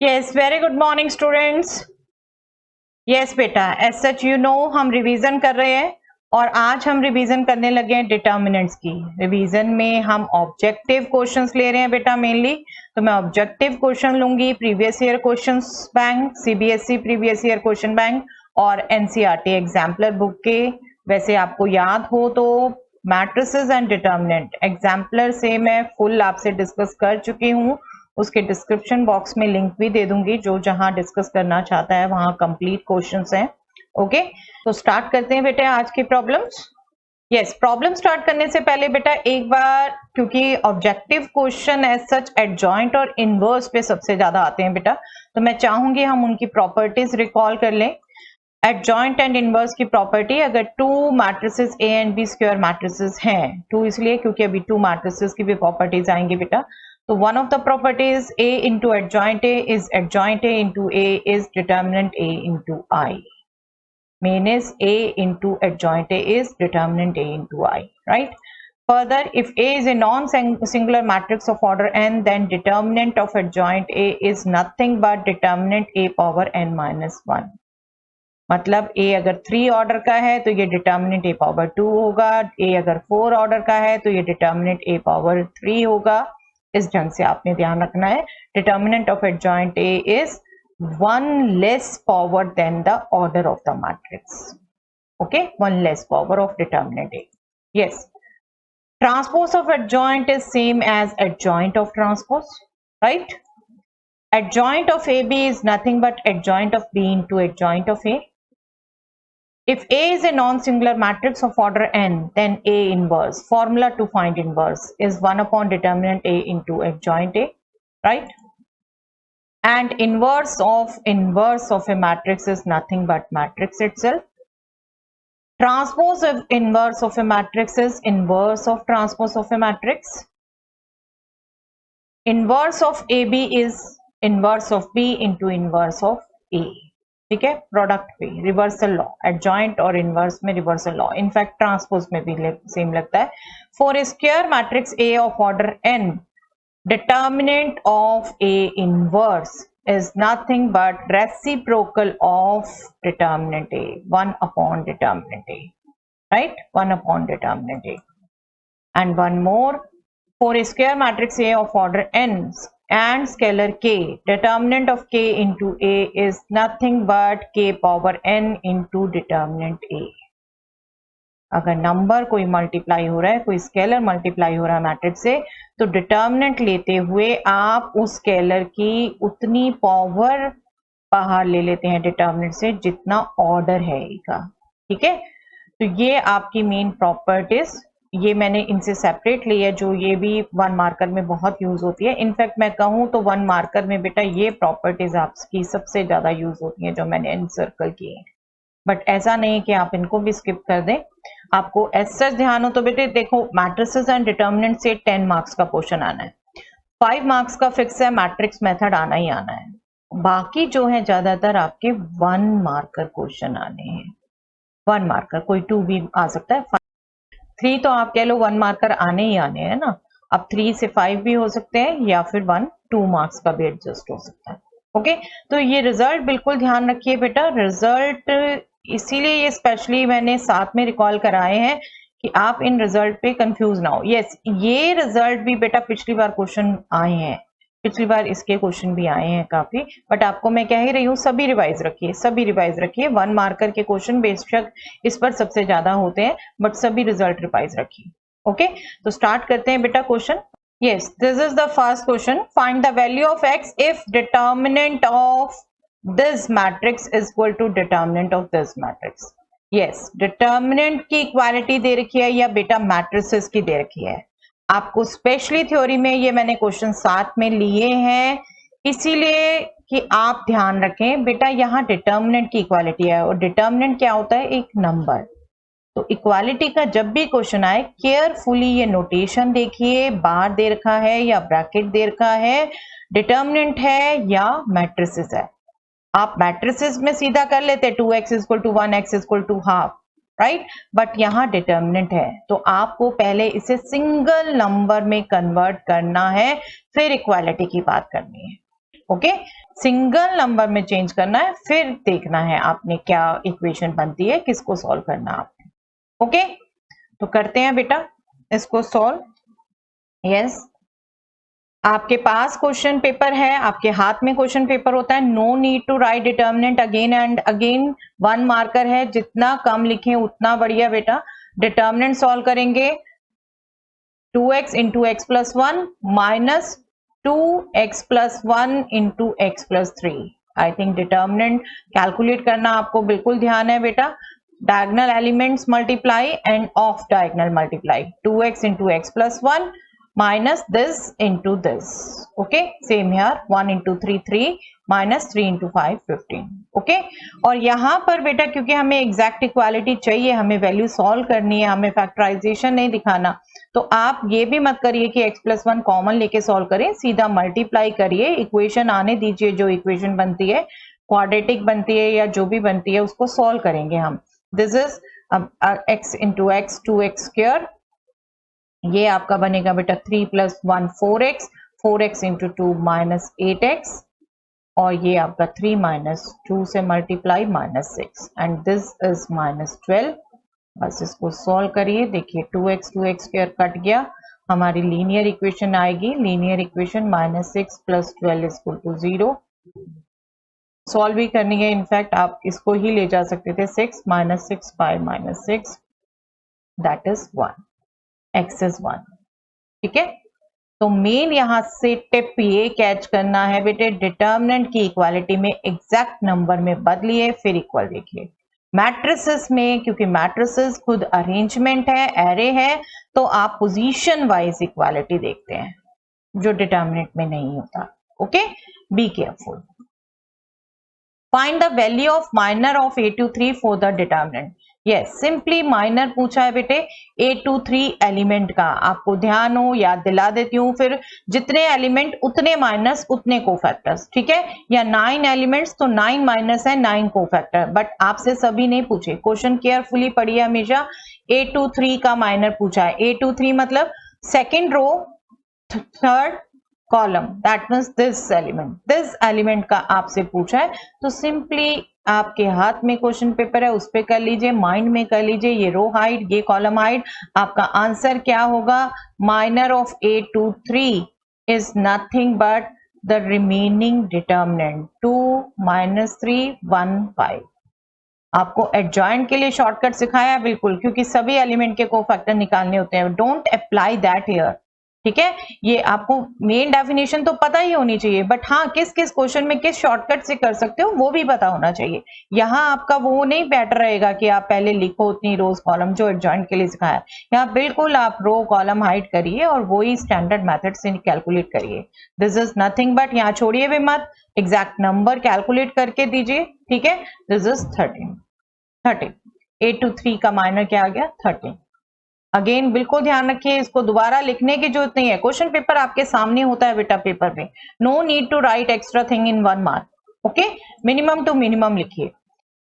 Yes, very good morning students. Yes बेटा, as such you know हम revision कर रहे हैं और आज हम रिवीजन करने लगे हैं डिटर्मिनेंट्स की। रिवीजन में हम ऑब्जेक्टिव क्वेश्चंस ले रहे हैं बेटा मेनली, तो मैं ऑब्जेक्टिव क्वेश्चन लूंगी previous year questions bank, CBSE previous year question bank और एनसीईआरटी एग्जाम्पलर बुक के। वैसे आपको याद हो तो मैट्रिसेस एंड डिटर्मिनेंट एग्जाम्पलर से मैं फुल आपसे डिस्कस कर चुकी हूँ, उसके डिस्क्रिप्शन बॉक्स में लिंक भी दे दूंगी, जो जहां डिस्कस करना चाहता है वहां कंप्लीट क्वेश्चंस हैं। ओके, तो स्टार्ट करते हैं बेटा आज की प्रॉब्लम्स। यस, प्रॉब्लम स्टार्ट करने से पहले बेटा एक बार, क्योंकि objective question as such adjoint और इनवर्स पे सबसे ज्यादा आते हैं बेटा, तो मैं चाहूंगी हम उनकी प्रॉपर्टीज रिकॉल कर लें। एडजॉइंट एंड इनवर्स की प्रॉपर्टी, अगर two matrices A and B square matrices हैं, टू इसलिए क्योंकि अभी टू मैट्रिसेस की भी प्रॉपर्टीज आएंगी बेटा, तो one of the properties A into adjoint A is adjoint A into A is determinant A into I. Main is A into adjoint A is determinant A into I, right? Further, if A is a non-singular matrix of order n, then determinant of adjoint A is nothing but determinant A power n minus 1. मतलब A अगर 3 order का है तो ये determinant A power 2 होगा, A अगर 4 order का है तो ये डिटर्मिनेंट A पावर 3 होगा। इस ढंग से आपने ध्यान रखना है। Determinant of adjoint A is 1 less power than the order of the matrix. Okay, 1 less power of determinant A. Yes, transpose of adjoint is same as adjoint of transpose, right? Adjoint of A B is nothing but adjoint of B into adjoint of A. If A is a non-singular matrix of order n, then A inverse, formula to find inverse, is 1 upon determinant A into adjoint A, right? And inverse of a matrix is nothing but matrix itself. Transpose of inverse of a matrix is inverse of transpose of a matrix. Inverse of AB is inverse of B into inverse of A. ठीक है, product पे reversal law, adjoint और inverse में reversal law, in fact transpose में भी same लगता है। For a square matrix A of order N, determinant of A inverse is nothing but reciprocal of determinant A, 1 upon determinant A, right? 1 upon determinant A. And one more, for a square matrix A of order n and scalar k, determinant of k into A is nothing but k power n into determinant A. अगर number कोई multiply हो रहा है, कोई scalar multiply हो रहा है matrix से, तो डिटर्मिनेंट लेते हुए आप उस स्केलर की उतनी पावर बाहर ले लेते हैं डिटर्मिनेंट से जितना ऑर्डर है का। ठीक है, तो ये आपकी मेन प्रॉपर्टीज, ये मैंने इनसे सेपरेट ली है, जो ये भी 1 मार्कर में बहुत यूज होती है। इनफैक्ट मैं कहूँ तो 1 मार्कर में बेटा ये प्रॉपर्टीज आपकी सबसे ज्यादा यूज होती हैं जो मैंने एनसर्कल किए हैं, बट ऐसा नहीं कि आप इनको भी स्किप कर दें। आपको ऐसा ध्यान हो तो बेटे देखो, मैट्रिसेस एंड डिटर्मिनेंट से 10 मार्क्स का क्वेश्चन आना है, 5 मार्क्स का फिक्स है, मैट्रिक्स मेथड आना ही आना है। बाकी जो है ज्यादातर आपके 1 मार्कर क्वेश्चन आने हैं, 1 मार्कर, कोई 2 भी आ सकता है, 3 तो आप कह लो 1 मार्कर आने ही आने हैं ना। अब 3 से 5 भी हो सकते हैं या फिर 1 2 मार्क्स का भी एडजस्ट हो सकता है। ओके, तो ये रिजल्ट बिल्कुल ध्यान रखिए बेटा, रिजल्ट इसीलिए ये स्पेशली मैंने साथ में रिकॉल कराए हैं कि आप इन रिजल्ट पे कंफ्यूज ना हो। यस, ये रिजल्ट भी बेटा पिछली बार क्वेश्चन आए हैं, पिछली बार इसके क्वेश्चन भी आए हैं काफी, बट आपको मैं कह ही रही हूँ सभी रिवाइज रखिए, सभी रिवाइज रखिए। 1 मार्कर के क्वेश्चन बेशक इस पर सबसे ज्यादा होते हैं, बट सभी रिजल्ट रिवाइज रखिए। ओके, तो स्टार्ट करते हैं बेटा question. Yes, this is the first question. Find the value of x if determinant of this matrix is equal to determinant of this matrix. Yes, determinant की equality दे रखी है या बेटा मैट्रिसेस की दे रखी है। आपको स्पेशली थ्योरी में ये मैंने क्वेश्चन साथ में लिए हैं, इसीलिए कि आप ध्यान रखें बेटा, यहाँ डिटर्मिनेंट की इक्वालिटी है और डिटर्मिनेंट क्या होता है, एक नंबर। तो इक्वालिटी का जब भी क्वेश्चन आए केयरफुली ये नोटेशन देखिए, बार दे रखा है या ब्रैकेट दे रखा है, डिटर्मिनेंट है या मैट्रिसेस है। आप मैट्रिसेस में सीधा कर लेते 2x equal to 1x equal to half, right, but यहाँ डिटर्मिनेंट है तो आपको पहले इसे सिंगल नंबर में कन्वर्ट करना है, फिर इक्वालिटी की बात करनी है। ओके, सिंगल नंबर में चेंज करना है, फिर देखना है आपने क्या इक्वेशन बनती है, किसको सॉल्व करना आपने। ओके, तो करते हैं बेटा इसको सॉल्व। यस, आपके पास क्वेश्चन पेपर है, आपके हाथ में क्वेश्चन पेपर होता है, no need to write determinant again and again, 1 marker है, जितना कम लिखें उतना बढ़िया बेटा। डिटर्मिनेंट सॉल्व करेंगे 2x into x plus 1 minus 2x plus 1 into x plus 3। I think determinant calculate करना आपको बिल्कुल ध्यान है बेटा। Diagonal elements multiply end of diagonal multiply, 2x into x plus 1 minus this into this. Okay, same here, 1 into 3 3 minus 3 into 5 15. Okay, और यहाँ पर बेटा क्योंकि हमें एग्जैक्ट इक्वालिटी चाहिए, हमें वैल्यू सॉल्व करनी है, हमें फैक्टराइजेशन नहीं दिखाना, तो आप ये भी मत करिए कि x प्लस 1 कॉमन लेके सॉल्व करें, सीधा मल्टीप्लाई करिए, इक्वेशन आने दीजिए, जो इक्वेशन बनती है क्वाड्रेटिक बनती है या जो भी बनती है उसको सॉल्व करेंगे हम। This is x into x 2x square, ये आपका बनेगा बेटा 3 plus 1 4x, 4x into 2 minus 8x, और ये आपका 3 माइनस 2 से multiply minus 6 and this is minus 12। बस इसको सॉल्व करिए, देखिए 2x स्क्वायर कट गया, हमारी लीनियर इक्वेशन आएगी, linear equation minus 6 plus 12 equal to 0। Solve भी करनी है, इनफैक्ट आप इसको ही ले जा सकते थे, 6 minus 6 5 minus 6 that is 1, x is 1। ठीक है, तो मेन यहां से टिप ये कैच करना है बेटे, डिटर्मिनेंट की इक्वालिटी में एग्जैक्ट नंबर में बदलिए, फिर इक्वल देखिए। मैट्रिसेस में, क्योंकि मैट्रिसेस खुद अरेंजमेंट है, एरे है, तो आप पोजीशन वाइज इक्वालिटी देखते हैं, जो डिटर्मिनेंट में नहीं होता। Okay, be careful. Find the value of minor of 823 for the determinant. Yes, simply minor पूछा है बेटे 823 एलिमेंट का, आपको ध्यान हो याद दिला देती हूँ, फिर जितने एलिमेंट उतने माइनस उतने कोफैक्टर्स, ठीक है, या 9 एलिमेंट्स तो 9 माइनस है 9 कोफैक्टर, बट आपसे सभी नहीं पूछे, क्वेश्चन केयरफुली पढ़िए हमेशा। 823 का माइनर पूछा है, 823 मतलब second row third column, that means this element का आपसे पूछा है, तो सिंपली आपके हाथ में क्वेश्चन पेपर है, उस पे कर लीजिए, माइंड में कर लीजिए, ये रो हाइट, ये कॉलम हाइट, आपका आंसर क्या होगा, minor of 823 is nothing but the remaining determinant 2 minus 3 1 5। आपको एडजॉइंट के लिए शॉर्टकट सिखाया है बिल्कुल, क्योंकि सभी एलिमेंट के कोफैक्टर निकालने होते हैं, डोंट अप्लाई दैट हियर। ठीक है, ये आपको मेन डेफिनेशन तो पता ही होनी चाहिए, बट हाँ किस किस क्वेश्चन में किस शॉर्टकट से कर सकते हो वो भी पता होना चाहिए। यहाँ आपका वो नहीं बेटर रहेगा कि आप पहले लिखो उतनी रोज कॉलम जो एडजॉइंट के लिए सिखाया, यहाँ बिल्कुल आप रो कॉलम हाइट करिए और वही स्टैंडर्ड मेथड से कैलकुलेट करिए। दिस इज नथिंग बट, यहाँ छोड़िए भी मत, एग्जैक्ट नंबर कैलकुलेट करके दीजिए। ठीक है, दिस इज 13। 823 का माइनर क्या आ गया, 13। अगेन बिल्कुल ध्यान रखिए, इसको दोबारा लिखने की जरूरत नहीं है, क्वेश्चन पेपर आपके सामने होता है बेटा पेपर में, no need to write extra thing in 1 mark. Okay, minimum to minimum लिखिए।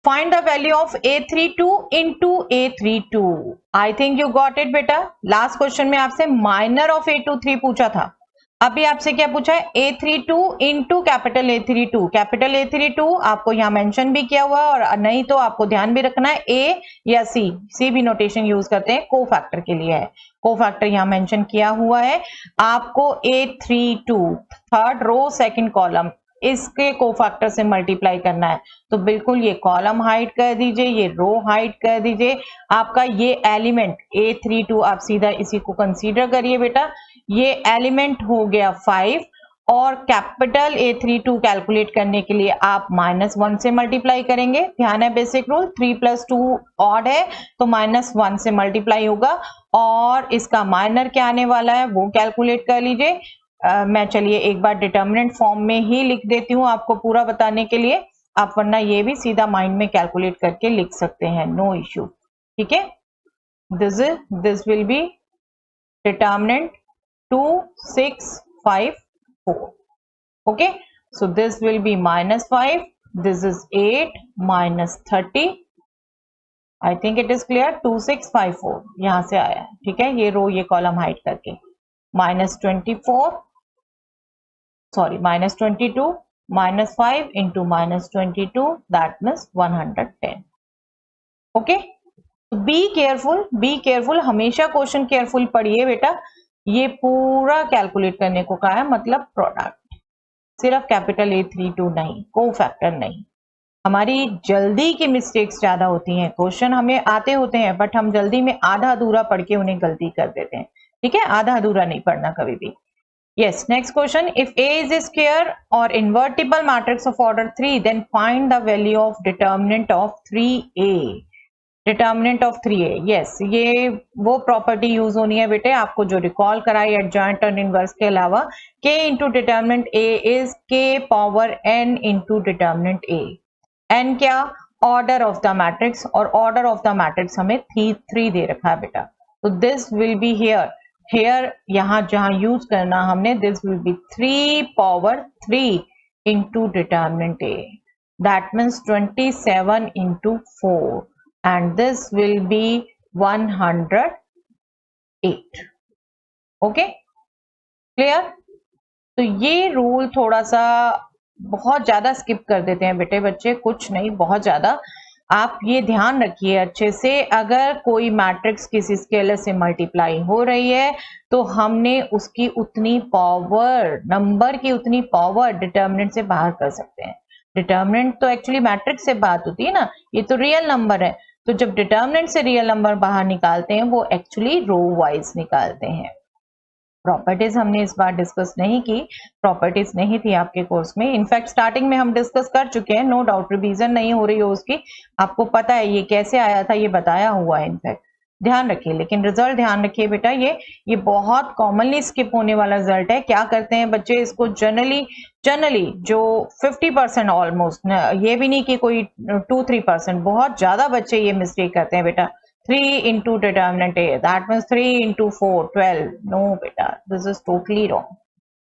Find the value of A32 into A32। I think you got it बेटा। लास्ट क्वेश्चन में आपसे माइनर ऑफ 823 पूछा था, अभी आपसे क्या पूछा है, A32 into capital A32। Capital A32 आपको यहाँ मेंशन भी किया हुआ है, और नहीं तो आपको ध्यान भी रखना है A या C भी नोटेशन यूज करते हैं, को फैक्टर के लिए है, को फैक्टर यहाँ मेंशन किया हुआ है। आपको A32 third row second column इसके कोफैक्टर से मल्टीप्लाई करना है, तो बिल्कुल ये कॉलम हाइट कर दीजिए, ये रो हाइट कर दीजिए। आपका ये एलिमेंट A32 आप सीधा इसी को कंसीडर करिए बेटा, ये एलिमेंट हो गया 5, और कैपिटल A32 कैलकुलेट करने के लिए आप -1 से मल्टीप्लाई करेंगे। ध्यान है बेसिक रूल, 3 + 2 ऑड है तो -1 से मल्टीप्लाई होगा, और इसका माइनर क्या आने वाला है वो कैलकुलेट कर लीजिए। मैं चलिए एक बार डिटर्मिनेंट फॉर्म में ही लिख देती हूँ आपको पूरा बताने के लिए, आप वरना ये भी सीधा माइंड में कैलकुलेट करके लिख सकते हैं, नो इश्यू। ठीक है, this will be determinant 2 6 5 4। okay, so this will be -5, this is 8 minus 30। I think it is clear, 2 6 5 4 यहां से आया है। ठीक है, ये रो ये कॉलम हाइट करके -24 sorry -22 -5 into -22, that means 110. Okay, be careful, हमेशा क्वेश्चन केयरफुल पढ़िए बेटा। ये पूरा कैलकुलेट करने को कहा है, मतलब प्रोडक्ट, सिर्फ कैपिटल A32 नहीं, को फैक्टर नहीं। हमारी जल्दी की मिस्टेक्स ज्यादा होती हैं, क्वेश्चन हमें आते होते हैं बट हम जल्दी में आधा अधूरा पढ़ के उन्हें गलती कर देते हैं। ठीक है, आधा अधूरा नहीं पढ़ना कभी भी। Yes, next question. If A is a square or invertible matrix of order 3, then find the value of determinant of 3A. Determinant of 3A. Yes, ये वो प्रॉपर्टी यूज होनी है बेटे, आपको जो रिकॉल कराई एडजॉइंट और इनवर्स के अलावा। K into determinant A is K power N into determinant A. N क्या? ऑर्डर ऑफ द मैट्रिक्स, और ऑर्डर ऑफ द मैट्रिक्स हमें 3 दे रखा है बेटा। तो दिस विल बी हेयर यहां जहां यूज करना हमने, this will B 3 power 3 into determinant A. That means 27 into 4 and this will be 108. Okay, clear? तो ये रूल थोड़ा सा बहुत ज्यादा स्किप कर देते हैं बेटे बच्चे, कुछ नहीं, बहुत ज्यादा। आप ये ध्यान रखिए अच्छे से, अगर कोई मैट्रिक्स किसी स्केलर से मल्टीप्लाई हो रही है तो हमने उसकी उतनी पावर, नंबर की उतनी पावर डिटर्मिनेंट से बाहर कर सकते हैं। डिटर्मिनेंट तो एक्चुअली मैट्रिक्स से बात होती है ना, ये तो रियल नंबर है। तो जब डिटर्मिनेंट से रियल नंबर बाहर निकालते हैं वो एक्चुअली रो वाइज निकालते हैं। प्रॉपर्टीज हमने इस बार डिस्कस नहीं की, प्रॉपर्टीज नहीं थी आपके कोर्स में। इनफैक्ट स्टार्टिंग में हम डिस्कस कर चुके हैं, नो डाउट रिवीजन नहीं हो रही हो उसकी, आपको पता है ये कैसे आया था, ये बताया हुआ है इनफैक्ट, ध्यान रखिए। लेकिन रिजल्ट ध्यान रखिए बेटा, ये बहुत कॉमनली स्किप होने वाला रिजल्ट है। क्या करते हैं बच्चे इसको, जनरली जो 50% ऑलमोस्ट, ये भी नहीं कि कोई 2-3%, बहुत ज्यादा बच्चे ये मिस्टेक करते हैं बेटा। 3 into determinant A, that means 3 into 4, 12. No beta, this is totally wrong.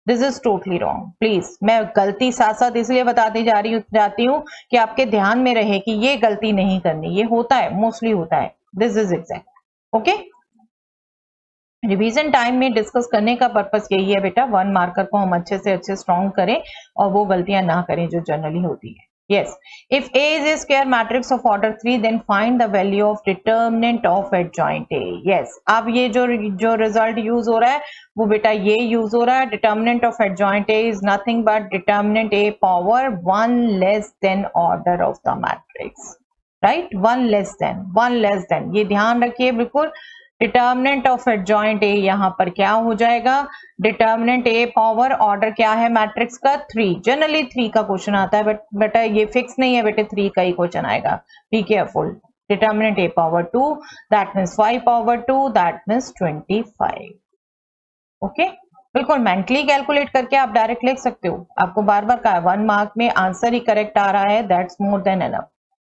This is totally wrong. Please, मैं गलती साथ साथ इसलिए बताती जाती हूँ कि आपके ध्यान में रहे कि ये गलती नहीं करनी। ये होता है, मोस्टली होता है। This is exact. Okay? Revision time में डिस्कस करने का पर्पस यही है बेटा, 1 मार्कर को हम अच्छे से अच्छे स्ट्रॉन्ग करें और वो गलतियां ना करें जो जनरली होती है। Yes, if A is a square matrix of order 3, then find the value of determinant of adjoint A. Yes, अब ये जो रिजल्ट यूज हो रहा है वो बेटा ये यूज हो रहा है, determinant of adjoint A is nothing but determinant A power 1 less than order of the matrix, right? 1 less than, ये ध्यान रखिए बिल्कुल। डिटर्मिनेंट ऑफ एडजॉइंट ए यहाँ पर क्या हो जाएगा, डिटर्मिनेंट ए पावर ऑर्डर क्या है मैट्रिक्स का, 3। जनरली 3 का क्वेश्चन आता है, बट बेटा ये फिक्स नहीं है बेटे, 3 का ही क्वेश्चन आएगा, be careful. Determinant A power 2, that means 5 power 2, that means 25। Okay, बिल्कुल मेंटली कैलकुलेट करके आप डायरेक्ट लिख सकते हो। आपको बार बार कहा है 1 मार्क में आंसर ही करेक्ट आ रहा है, that's more than enough.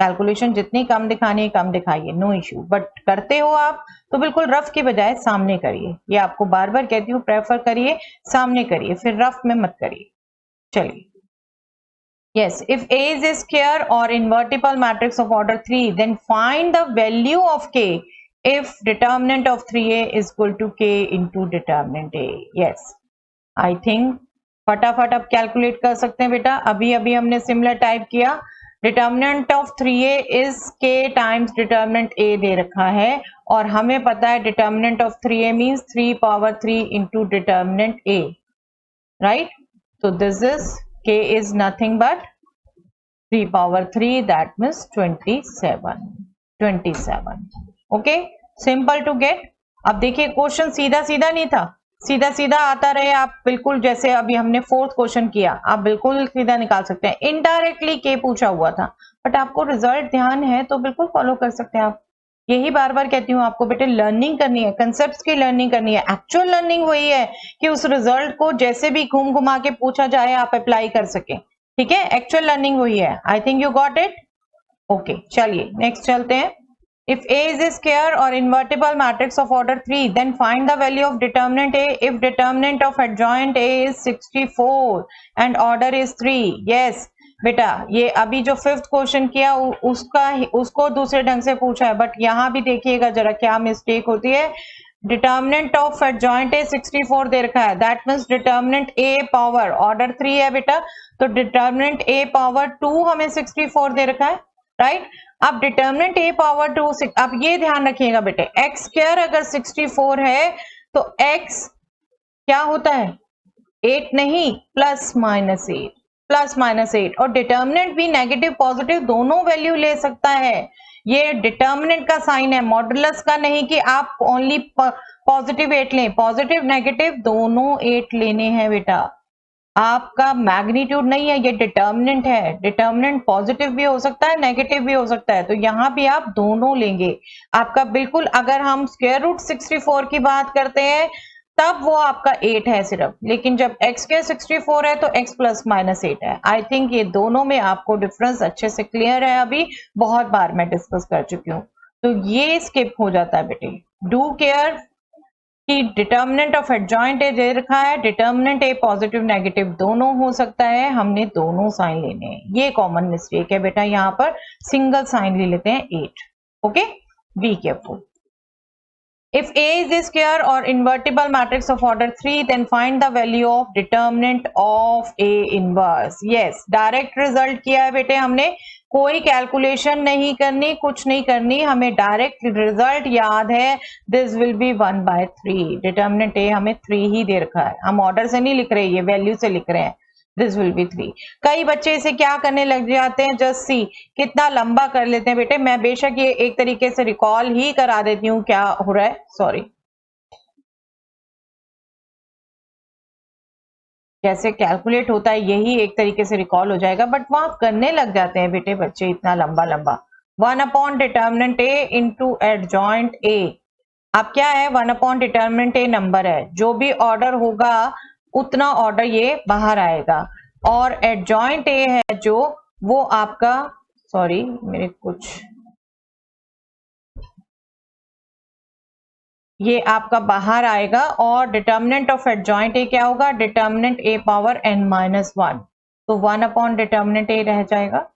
Calculation जितनी कम दिखानी है कम दिखाइए, नो इश्यू, बट करते हो आप तो बिल्कुल रफ के बजाय सामने करिए। ये आपको बार बार कहती हूँ, प्रेफर करिए सामने करिए, फिर रफ में मत करिए। चलिए, yes, if A is a square or invertible matrix of order 3, then find the value of K if determinant of 3A is equal to K into determinant A. Yes, I think फटाफट आप calculate कर सकते हैं बेटा। अभी हमने similar type किया, determinant of 3A is K times determinant A दे रखा है, और हमें पता है determinant of 3A means 3 power 3 into determinant A, right? तो this is K is nothing but 3 power 3, that means 27. Okay, simple to get। अब देखिए क्वेश्चन सीधा नहीं था, सीधा आता रहे आप, बिल्कुल जैसे अभी हमने 4th क्वेश्चन किया, आप बिल्कुल सीधा निकाल सकते हैं। इनडायरेक्टली के पूछा हुआ था, बट आपको रिजल्ट ध्यान है तो बिल्कुल फॉलो कर सकते हैं आप। यही बार बार कहती हूँ आपको बेटे, लर्निंग करनी है, कंसेप्ट्स की लर्निंग करनी है। एक्चुअल लर्निंग वही है कि उस रिजल्ट को जैसे भी घूम घुमा के पूछा जाए आप अप्लाई कर सके, ठीक है? एक्चुअल लर्निंग वही है। आई think you got it. Okay, चलिए नेक्स्ट चलते हैं। If A is a square or invertible matrix of order 3, then find the value of determinant A if determinant of adjoint A is 64 and order is 3. Yes, बेटा ये अभी जो 5th question किया उसको दूसरे ढंग से पूछा है, बट यहाँ भी देखिएगा जरा क्या मिस्टेक होती है। डिटर्मिनेंट ऑफ एडजॉइंट ए 64 दे रखा है, that means determinant A power order 3 है बेटा, तो डिटर्मिनेंट ए पावर 2 हमें 64 दे रखा है, राइट। अब डिटर्मिनेंट ए पावर 2, अब ये ध्यान रखिएगा बेटे, एक्स स्क्वायर अगर 64 है तो एक्स क्या होता है 8 नहीं, प्लस माइनस 8, और डिटर्मिनेंट भी नेगेटिव पॉजिटिव दोनों वैल्यू ले सकता है। ये डिटर्मिनेंट का साइन है, मॉडुलस का नहीं कि आप ओनली पॉजिटिव 8 लें, पॉजिटिव नेगेटिव दोनों 8 लेने हैं बेटा, आपका मैग्नीट्यूड नहीं है, ये डिटर्मिनेंट है। डिटर्मिनेंट पॉजिटिव भी हो सकता है, नेगेटिव भी हो सकता है, तो यहाँ भी आप दोनों लेंगे। आपका बिल्कुल, अगर हम स्क्वायर रूट 64 की बात करते हैं तब वो आपका 8 है सिर्फ, लेकिन जब x के 64 है तो x प्लस माइनस 8 है। आई थिंक ये दोनों में आपको डिफरेंस अच्छे से क्लियर है, अभी बहुत बार मैं डिस्कस कर चुकी हूँ, तो ये स्किप हो जाता है बेटे। डू केयर कि डिटर्मिनेंट ऑफ एडजॉइंट ए दे रखा है, डिटर्मिनेंट ए पॉजिटिव नेगेटिव दोनों हो सकता है, हमने दोनों साइन लेने हैं, ये कॉमन मिस्टेक है बेटा, यहाँ पर सिंगल साइन ले लेते हैं 8, okay, be careful. If A is a square or invertible matrix of order 3, then find the value of determinant of A inverse. Yes, direct result किया है बेटे हमने, कोई कैलकुलेशन नहीं करनी, कुछ नहीं करनी, हमें डायरेक्ट रिजल्ट याद है, this will B 1/3। Determinant A हमें 3 ही दे रखा है, हम ऑर्डर से नहीं लिख रहे, ये वैल्यू से लिख रहे हैं, दिस विल बी 3। कई बच्चे इसे क्या करने लग जाते हैं, जस्ट सी कितना लंबा कर लेते हैं बेटे, मैं बेशक ये एक तरीके से रिकॉल ही करा देती हूँ क्या हो रहा है, सॉरी, कैसे कैलकुलेट होता है यही एक तरीके से रिकॉल हो जाएगा, बट वहां करने लग जाते हैं बेटे बच्चे इतना लंबा लंबा। 1 डिटर्मिनेंट ए इंटू एडजॉइंट ए, अब क्या है 1 डिटर्मिनेंट ए नंबर है, जो भी ऑर्डर होगा उतना ऑर्डर ये बाहर आएगा, और एडजॉइंट ए है जो वो आपका, सॉरी मेरे कुछ, ये आपका बाहर आएगा, और डिटर्मिनेंट ऑफ एडजॉइंट ए क्या होगा, डिटर्मिनेंट ए पावर n-1, तो 1 डिटर्मिनेंट ए रह जाएगा,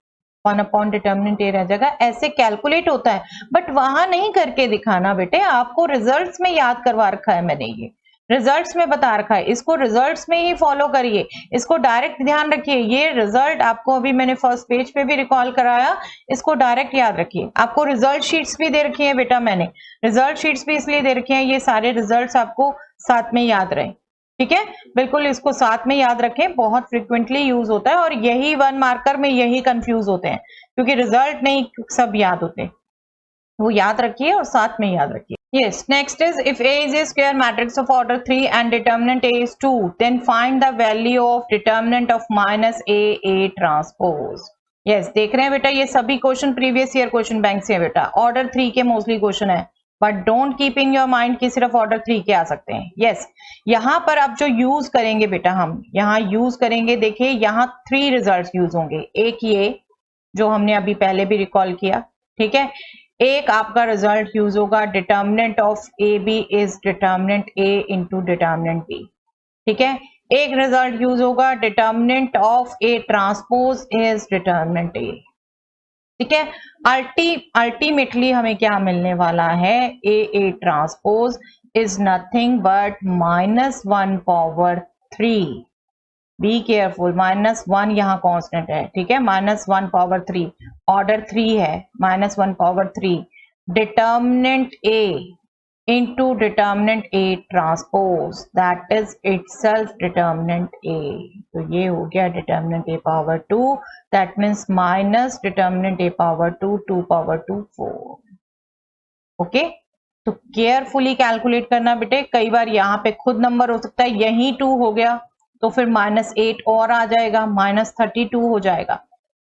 1 डिटर्मिनेंट ए रह जाएगा, ऐसे कैलकुलेट होता है, बट वहां नहीं करके दिखाना बेटे, आपको रिजल्ट्स में याद करवा रखा है मैंने, ये रिजल्ट्स में बता रखा है, इसको रिजल्ट्स में ही फॉलो करिए, इसको डायरेक्ट ध्यान रखिए, ये रिजल्ट आपको अभी मैंने फर्स्ट पेज पे भी रिकॉल कराया, इसको डायरेक्ट याद रखिए। आपको रिजल्ट शीट्स भी दे रखी है बेटा, मैंने रिजल्ट शीट्स भी इसलिए दे रखे हैं, ये सारे रिजल्ट्स आपको साथ में याद रहे, ठीक है, बिल्कुल इसको साथ में याद रखें, बहुत फ्रिक्वेंटली यूज होता है, और यही 1 मार्कर में यही कंफ्यूज होते हैं, क्योंकि रिजल्ट नहीं सब याद होते, वो याद रखिए और साथ में याद रखिए। Yes, next is if A is a square matrix of order 3 and determinant A is 2, then find the value of determinant of minus A transpose. Yes, देख रहे हैं बेटा, ये सभी question previous year question bank से है बेटा, order 3 के मोस्टली क्वेश्चन है, but don't keep in your mind कि सिर्फ ऑर्डर 3 के आ सकते हैं। यस, यहाँ पर अब जो यूज करेंगे बेटा, हम यहाँ यूज करेंगे, देखिए यहाँ 3 रिजल्ट यूज होंगे, एक ये जो हमने अभी पहले भी रिकॉल किया, ठीक है, एक आपका रिजल्ट यूज होगा determinant of A B is determinant A into determinant B, ठीक है, एक रिजल्ट यूज होगा determinant of A transpose is determinant A, ठीक है, अल्टीमेटली हमें क्या मिलने वाला है, A transpose is nothing but -1/3। Be careful, -1 यहाँ कांस्टेंट है, ठीक है, -1/3, ऑर्डर 3 है, -1/3, determinant A into determinant A transpose, that is itself determinant A, तो ये हो गया determinant A power 2, that means minus determinant A power 2, 2/2 4, okay. तो केयरफुली कैलकुलेट करना बेटे, कई बार यहाँ पे खुद नंबर हो सकता है, यही 2 हो गया तो फिर -8 और आ जाएगा, -32 हो जाएगा,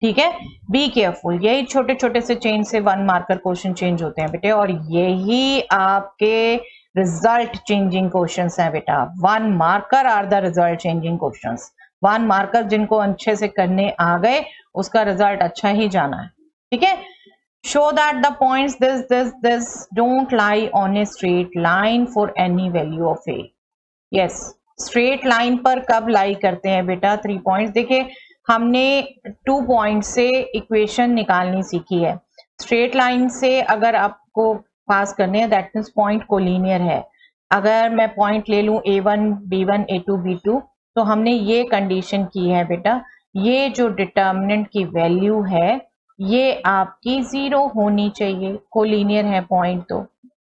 ठीक है, बी केयरफुल, यही छोटे छोटे से चेंज से 1 मार्कर क्वेश्चन चेंज होते हैं बेटे, और यही आपके रिजल्ट चेंजिंग क्वेश्चंस हैं बेटा, 1 marker are the result changing questions, 1 marker जिनको अच्छे से करने आ गए उसका रिजल्ट अच्छा ही जाना है, ठीक है। show that the points this don't lie on a straight line for any value of a, yes, straight line पर कब लाई करते हैं बेटा, 3 पॉइंट्स, देखिए हमने 2 पॉइंट से इक्वेशन निकालनी सीखी है, स्ट्रेट लाइन से अगर आपको पास करने हैं दैट मीन्स पॉइंट कोलिनियर है, अगर मैं पॉइंट ले लूं A1 B1 A2 B2, तो हमने ये कंडीशन की है बेटा, ये जो डिटर्मिनेंट की वैल्यू है ये आपकी 0 होनी चाहिए, कोलिनियर है पॉइंट तो,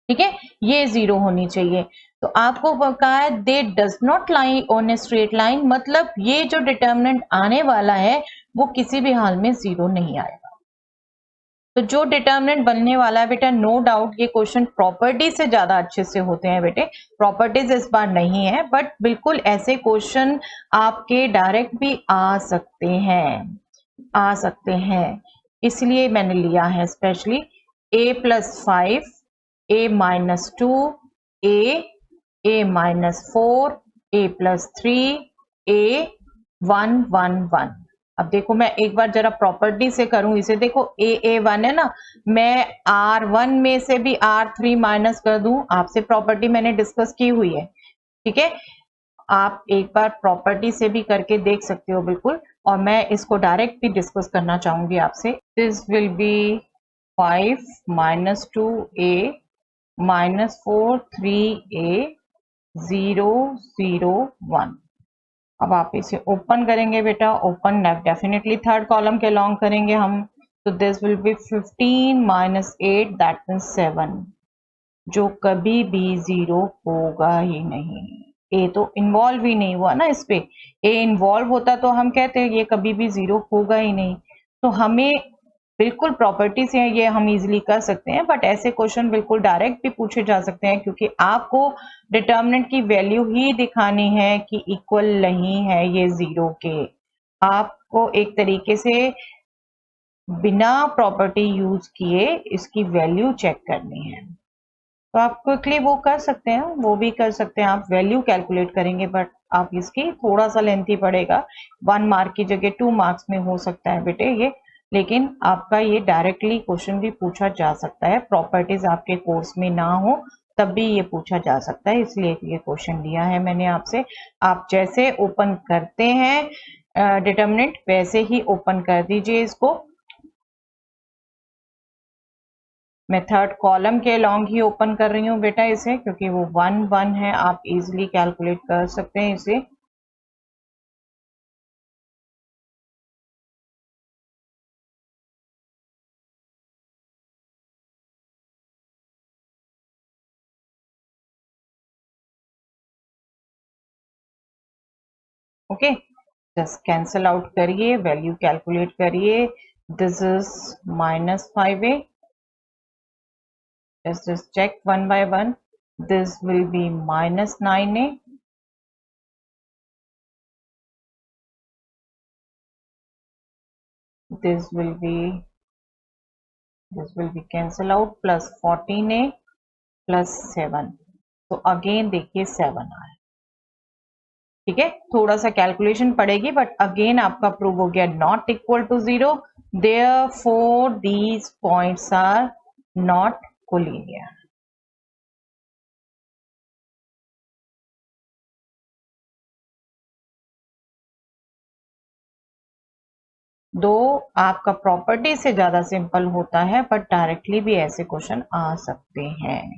ठीक है, ये 0 होनी चाहिए। तो आपको कहा है दे does not lie on a straight line, मतलब ये जो डिटर्मिनेंट आने वाला है वो किसी भी हाल में 0 नहीं आएगा। तो जो डिटर्मिनेंट बनने वाला है बेटा, नो डाउट ये क्वेश्चन प्रॉपर्टी से ज्यादा अच्छे से होते हैं बेटे, प्रॉपर्टीज इस बार नहीं है, बट बिल्कुल ऐसे क्वेश्चन आपके डायरेक्ट भी आ सकते हैं, इसलिए मैंने लिया है specially A+5, A-2, A-4, A+3, A111। अब देखो मैं एक बार जरा प्रॉपर्टी से करूं इसे, देखो A1 है ना, मैं R1 में से भी R3 माइनस कर दूं, आपसे प्रॉपर्टी मैंने डिस्कस की हुई है, ठीक है, आप एक बार प्रॉपर्टी से भी करके देख सकते हो बिल्कुल, और मैं इसको डायरेक्ट भी डिस्कस करना चाहूंगी आपसे। This will B 5 - 2A -4 3A 0 0 1। अब आप इसे ओपन करेंगे बेटा, ओपन डेफिनेटली थर्ड कॉलम के लॉन्ग करेंगे हम, तो this will B 15 - 8 that means 7, जो कभी भी 0 होगा ही नहीं। ए तो इन्वॉल्व ही नहीं हुआ ना इस पे, ए इन्वॉल्व होता तो हम कहते हैं ये कभी भी 0 होगा ही नहीं। तो हमें बिल्कुल प्रॉपर्टी से ये हम इजीली कर सकते हैं, बट ऐसे क्वेश्चन बिल्कुल डायरेक्ट भी पूछे जा सकते हैं, क्योंकि आपको डिटर्मिनेंट की वैल्यू ही दिखानी है कि इक्वल नहीं है ये 0 के। आपको एक तरीके से बिना प्रॉपर्टी यूज किए इसकी वैल्यू चेक करनी है, तो आप क्विकली वो कर सकते हैं, वो भी कर सकते हैं, आप वैल्यू कैलकुलेट करेंगे, बट आप इसकी थोड़ा सा लेंथी पड़ेगा, 1 मार्क की जगह 2 मार्क्स में हो सकता है बेटे ये, लेकिन आपका ये डायरेक्टली क्वेश्चन भी पूछा जा सकता है, प्रॉपर्टीज आपके कोर्स में ना हो तब भी ये पूछा जा सकता है, इसलिए ये क्वेश्चन लिया है मैंने आपसे। आप जैसे ओपन करते हैं डिटर्मिनेंट वैसे ही ओपन कर दीजिए इसको। मैं थर्ड कॉलम के लॉन्ग ही ओपन कर रही हूँ बेटा इसे, क्योंकि वो 1 1 है, आप इजीली कैलकुलेट कर सकते हैं इसे। ओके, जस्ट कैंसल आउट करिए, वैल्यू कैलकुलेट करिए। This is -5A, just check one by one. This will be -9A, this will be cancel out, plus 14A plus 7, तो अगेन देखिए 7 आया, ठीक है, थोड़ा सा कैलकुलेशन पड़ेगी, बट अगेन आपका प्रूव हो गया not equal to 0, therefore these points are not collinear. दो आपका प्रॉपर्टी से ज्यादा सिंपल होता है, बट डायरेक्टली भी ऐसे क्वेश्चन आ सकते हैं,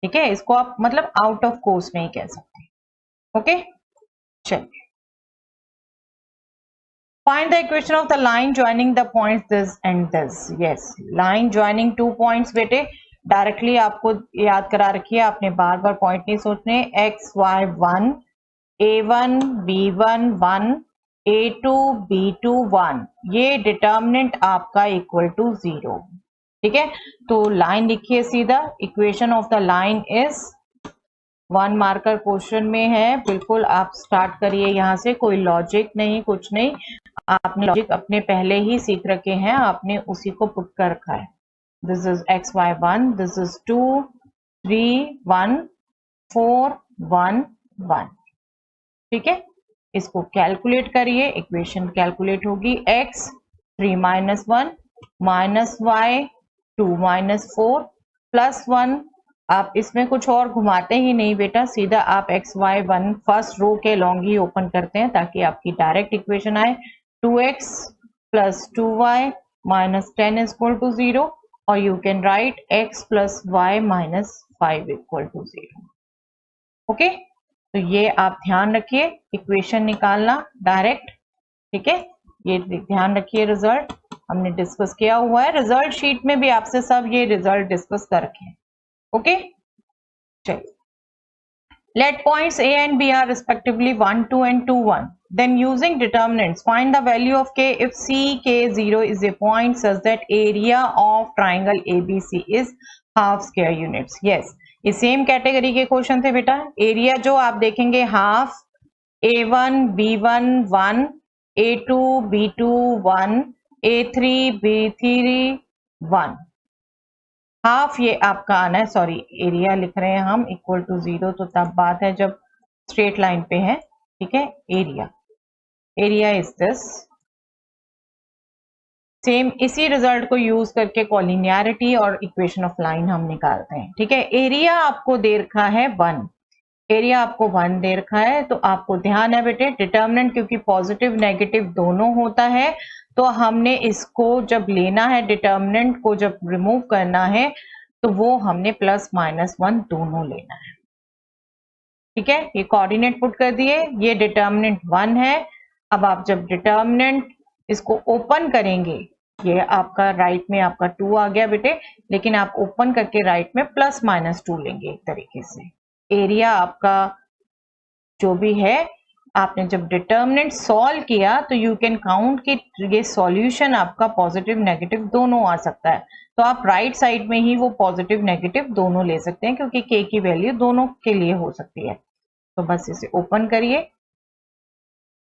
ठीक है, इसको आप मतलब आउट ऑफ कोर्स नहीं कह सकते। ओके, चलिए, find the equation of the line joining the points this and this। yes, line joining two points बेटे डायरेक्टली आपको याद करा रखिए, आपने बार बार पॉइंट नहीं सोचने। xy1 a1 b1 1 a2 b2 1, ये डिटर्मिनेंट आपका इक्वल टू 0, ठीक है, तो लाइन लिखिए सीधा, equation of the line is 1 marker question में है, बिल्कुल आप स्टार्ट करिए यहाँ से, कोई लॉजिक नहीं कुछ नहीं, आपने लॉजिक अपने पहले ही सीख रखे हैं, आपने उसी को पुट कर रखा है। This is xy1, this is 2 3 1 4 1 1, ठीक है, इसको कैलकुलेट करिए, इक्वेशन कैलकुलेट होगी x 3 - 1 -y 2 - 4 +1। आप इसमें कुछ और घुमाते ही नहीं बेटा, सीधा आप xy1 फर्स्ट रो के लॉन्ग ही ओपन करते हैं ताकि आपकी डायरेक्ट इक्वेशन आए, 2x + 2y - 10 = 0, और you can write x + y - 5 = 0। Okay, तो ये आप ध्यान रखिए, इक्वेशन निकालना डायरेक्ट, ठीक है, ये ध्यान रखिए। रिजल्ट हमने डिस्कस किया हुआ है, रिजल्ट शीट में भी आपसे सब ये रिजल्ट डिस्कस कर रखे हैं। ओके, चलिए, let points A and B are respectively 1, 2 and 2, 1. Then using determinants, find the value of K if CK0 is a point such that area of triangle ABC is half square units. Yes, ये same category के question थे बेटा। Area जो आप देखेंगे half, A1 B1 1, A2 B2 1, A3 B3 1, half ये आपका आना है, सॉरी एरिया लिख रहे हैं हम इक्वल टू 0, तो तब बात है जब स्ट्रेट लाइन पे है, ठीक है। एरिया इज दिस, सेम इसी रिजल्ट को यूज करके कॉलिनियरिटी और इक्वेशन ऑफ लाइन हम निकालते हैं, ठीक है। एरिया आपको दे रखा है 1, एरिया आपको 1 दे रखा है, तो आपको ध्यान है बेटे डिटर्मिनेंट क्योंकि पॉजिटिव नेगेटिव दोनों होता है, तो हमने इसको जब लेना है, डिटर्मिनेंट को जब रिमूव करना है, तो वो हमने प्लस माइनस 1 दोनों लेना है, ठीक है। ये कोऑर्डिनेट पुट कर दिए, ये डिटर्मिनेंट 1 है। अब आप जब डिटर्मिनेंट इसको ओपन करेंगे, ये आपका राइट में आपका 2 आ गया बेटे, लेकिन आप ओपन करके राइट में प्लस माइनस 2 लेंगे एक तरीके से। एरिया आपका जो भी है, आपने जब डिटर्मिनेंट सॉल्व किया तो यू कैन काउंट कि ये सॉल्यूशन आपका पॉजिटिव नेगेटिव दोनों आ सकता है, तो आप राइट साइड में ही वो पॉजिटिव नेगेटिव दोनों ले सकते हैं क्योंकि के की वैल्यू दोनों के लिए हो सकती है। तो बस इसे ओपन करिए,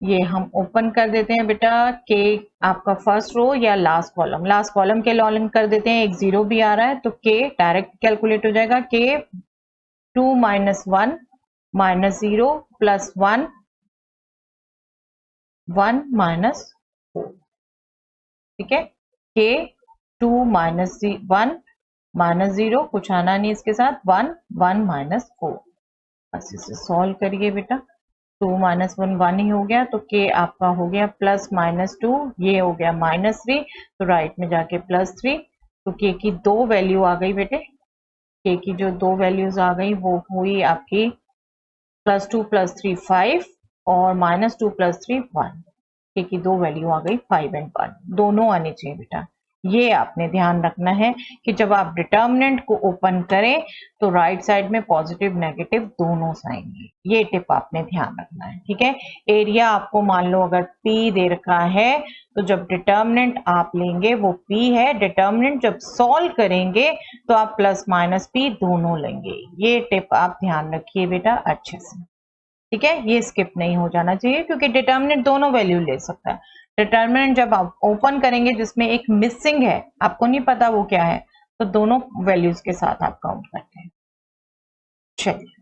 ये हम ओपन कर देते हैं बेटा। के आपका फर्स्ट रो या लास्ट कॉलम के लॉलन कर देते हैं, एक 0 भी आ रहा है तो के डायरेक्ट कैलकुलेट हो जाएगा। के 2 माइनस 1 माइनस 0 प्लस 1 1 माइनस 4, ठीक है। के 2 माइनस 1 माइनस 0, कुछ आना नहीं इसके साथ, 1 1 माइनस 4। बस इसे सॉल्व करिए बेटा, 2 माइनस 1 1 ही हो गया, तो के आपका हो गया प्लस माइनस 2, ये हो गया माइनस 3, तो राइट में जाके प्लस 3, तो के की 2 वैल्यू आ गई बेटे। के की जो 2 वैल्यूज आ गई वो हुई आपकी प्लस 2 प्लस 3 5 और माइनस 2 प्लस 3 1। के की 2 वैल्यू आ गई 5 और 1, दोनों आने चाहिए बेटा। ये आपने ध्यान रखना है कि जब आप डिटर्मिनेंट को ओपन करें तो राइट साइड में पॉजिटिव नेगेटिव दोनों आएंगे, ये टिप आपने ध्यान रखना है, ठीक है। एरिया आपको मान लो अगर P दे रखा है तो जब डिटर्मिनेंट आप लेंगे वो P है, डिटर्मिनेंट जब सॉल्व करेंगे तो आप प्लस माइनस P दोनों लेंगे। ये टिप आप ध्यान रखिए बेटा अच्छे से, ठीक है। ये स्किप नहीं हो जाना चाहिए क्योंकि डिटर्मिनेंट दोनों वैल्यू ले सकता है। डिटर्मिनेंट जब आप ओपन करेंगे जिसमें एक मिसिंग है, आपको नहीं पता वो क्या है, तो दोनों वैल्यूज के साथ आप काउंट करते हैं। चलिए,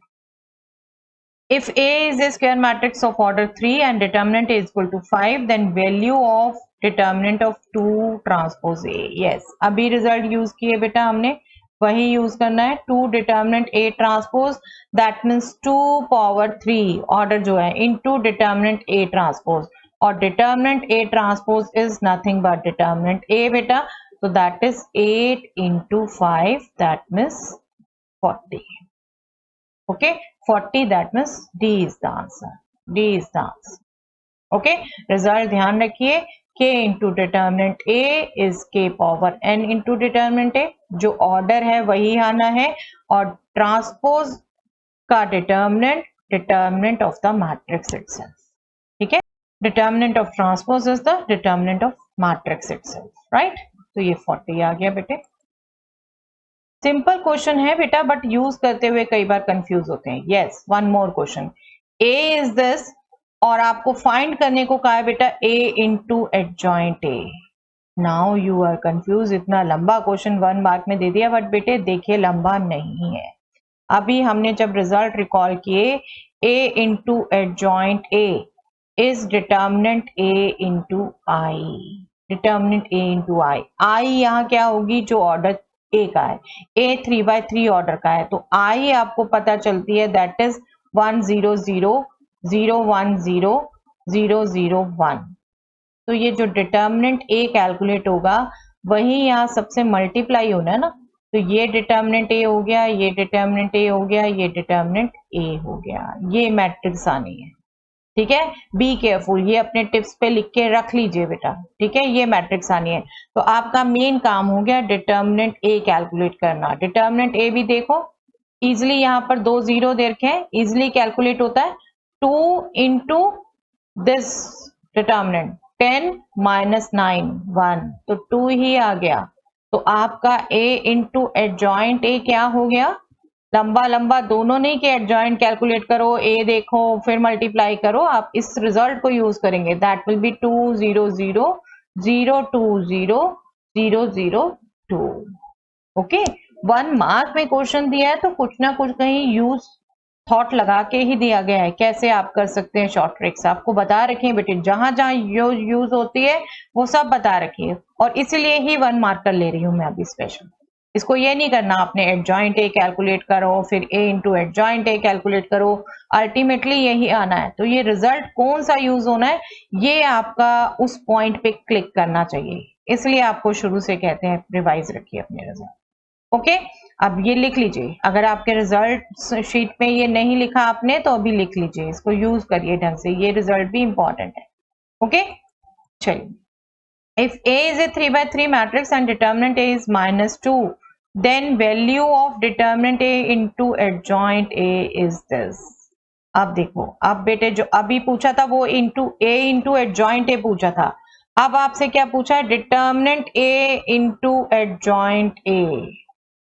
if A is a square matrix of order 3 and determinant is equal to 5, then value of determinant of 2 transpose A. Yes, अभी रिजल्ट यूज किए बेटा हमने, वही यूज करना है। 2 determinant A transpose, that means 2 power 3 order जो है into determinant A transpose, और determinant A transpose is nothing but determinant A बेटा, तो that is 8 into 5, that means 40. Okay, 40, that means D is the answer. D is the answer. Okay, result ध्यान रखिए, K into determinant A is K power N into determinant A, जो order है वही आना है, और ट्रांसपोज का determinant of the matrix itself, ठीक है। Determinant of transpose is the determinant of matrix itself, right. तो ये 40 आ गया बेटे। सिंपल क्वेश्चन है बेटा, बट यूज करते हुए कई बार कंफ्यूज होते हैं। Yes, one more question, A is this और आपको फाइंड करने को कहा है बेटा A into adjoint A. Now you are confuse, इतना लंबा क्वेश्चन 1 मार्क में दे दिया, बट बेटे देखिए लंबा नहीं है। अभी हमने जब रिजल्ट रिकॉल किए, A into adjoint A is determinant A into I, determinant A into I. I यहाँ क्या होगी, जो ऑर्डर ए का है, ए 3/3 ऑर्डर का है, तो आई आपको पता चलती है दैट इज 1 0 0 0 1 0 0 0 1। तो ये जो डिटर्मिनेंट ए कैलकुलेट होगा वही यहाँ सबसे मल्टीप्लाई होना है ना, तो ये डिटर्मिनेंट ए हो गया, ये डिटर्मिनेंट ए हो गया, ये डिटर्मिनेंट ए हो गया, ये मैट्रिक्स आनी है। ठीक है, बी केयरफुल, ये अपने टिप्स पे लिख के रख लीजिए बेटा। ठीक है, ये मैट्रिक्स आनी है। तो आपका मेन काम हो गया डिटर्मिनेंट ए कैलकुलेट करना। डिटर्मिनेंट ए भी देखो इजिली, यहाँ पर 2 0 दे रखे हैं, इजिली कैलकुलेट होता है। 2 इंटू दिस डिटर्मिनेंट 10 माइनस 9 1, तो 2 ही आ गया। तो आपका a इंटू एडजॉइंट ए क्या हो गया, लंबा लंबा दोनों नहीं कि एडजॉइंट कैलकुलेट करो, ए देखो फिर मल्टीप्लाई करो, आप इस रिजल्ट को यूज करेंगे। That will be 2 0 0 0 2 0 0 0 2। Okay, 1 mark में क्वेश्चन दिया है तो कुछ ना कुछ कहीं यूज थॉट लगा के ही दिया गया है। कैसे आप कर सकते हैं शॉर्ट ट्रिक्स आपको बता रखे हैं बेटे, जहां जहां यूज होती है वो सब बता रखी है, और इसीलिए ही 1 मार्कर ले रही हूं मैं अभी स्पेशल। इसको ये नहीं करना आपने एडजॉइंट ए कैलकुलेट करो फिर ए इंटू एडजॉइंट ए कैलकुलेट करो, अल्टीमेटली यही आना है। तो ये रिजल्ट कौन सा यूज होना है ये आपका उस पॉइंट पे क्लिक करना चाहिए, इसलिए आपको शुरू से कहते हैं रिवाइज रखिए अपने रिजल्ट। ओके, अब ये लिख लीजिए, अगर आपके रिजल्ट शीट में ये नहीं लिखा आपने तो अभी लिख लीजिए, इसको यूज करिए ढंग से, ये रिजल्ट भी इंपॉर्टेंट है। ओके, चलिए, if A is a 3/3 matrix and determinant A is -2, then value of determinant A into adjoint A is this। अब देखो, अब बेटे जो अभी पूछा था वो इंटू एडजॉइंट ए पूछा था, अब आपसे क्या पूछा है, determinant A into adjoint